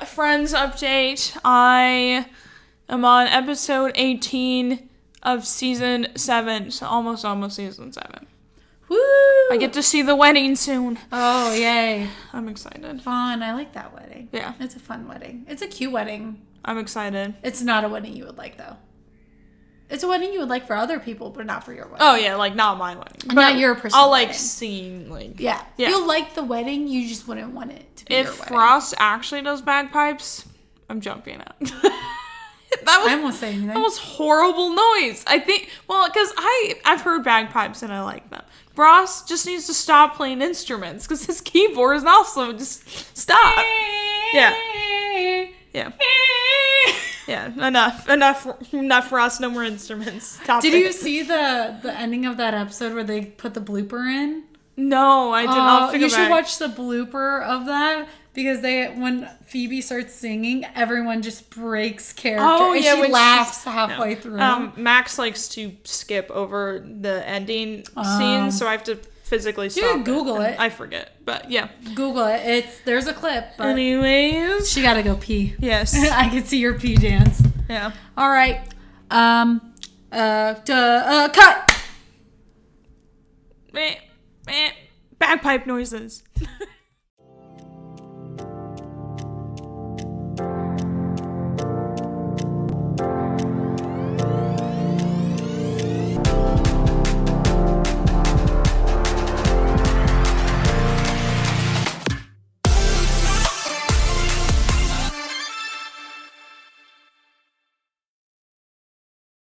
Friends update. I am on episode 18 of season 7. So almost season 7. Woo! I get to see the wedding soon. Oh, yay. I'm excited. Fun. I like that wedding. Yeah. It's a fun wedding. It's a cute wedding. I'm excited. It's not a wedding you would like, though. It's a wedding you would like for other people, but not for your wedding. Oh, yeah, like, not my wedding. But not your personal I'll, like, wedding. see, like... Yeah. You'll like the wedding, you just wouldn't want it to be your wedding. If Ross actually does bagpipes, I'm jumping out. I won't say anything. That was horrible noise. I think, well, because I've heard bagpipes and I like them. Ross just needs to stop playing instruments because his keyboard is also just stop. Yeah. Yeah. Yeah. Enough, Ross. No more instruments. Stop Did it. you see the ending of that episode where they put the blooper in? No, I did not. You should watch the blooper of that because when Phoebe starts singing, everyone just breaks character. Oh, and yeah, she when laughs halfway through. Max likes to skip over the ending scene, so I have to physically stop. You can Google it. I forget, but yeah. Google it. There's a clip. But anyways, she gotta go pee. Yes. I can see your pee dance. Yeah. All right. Cut. Bagpipe noises.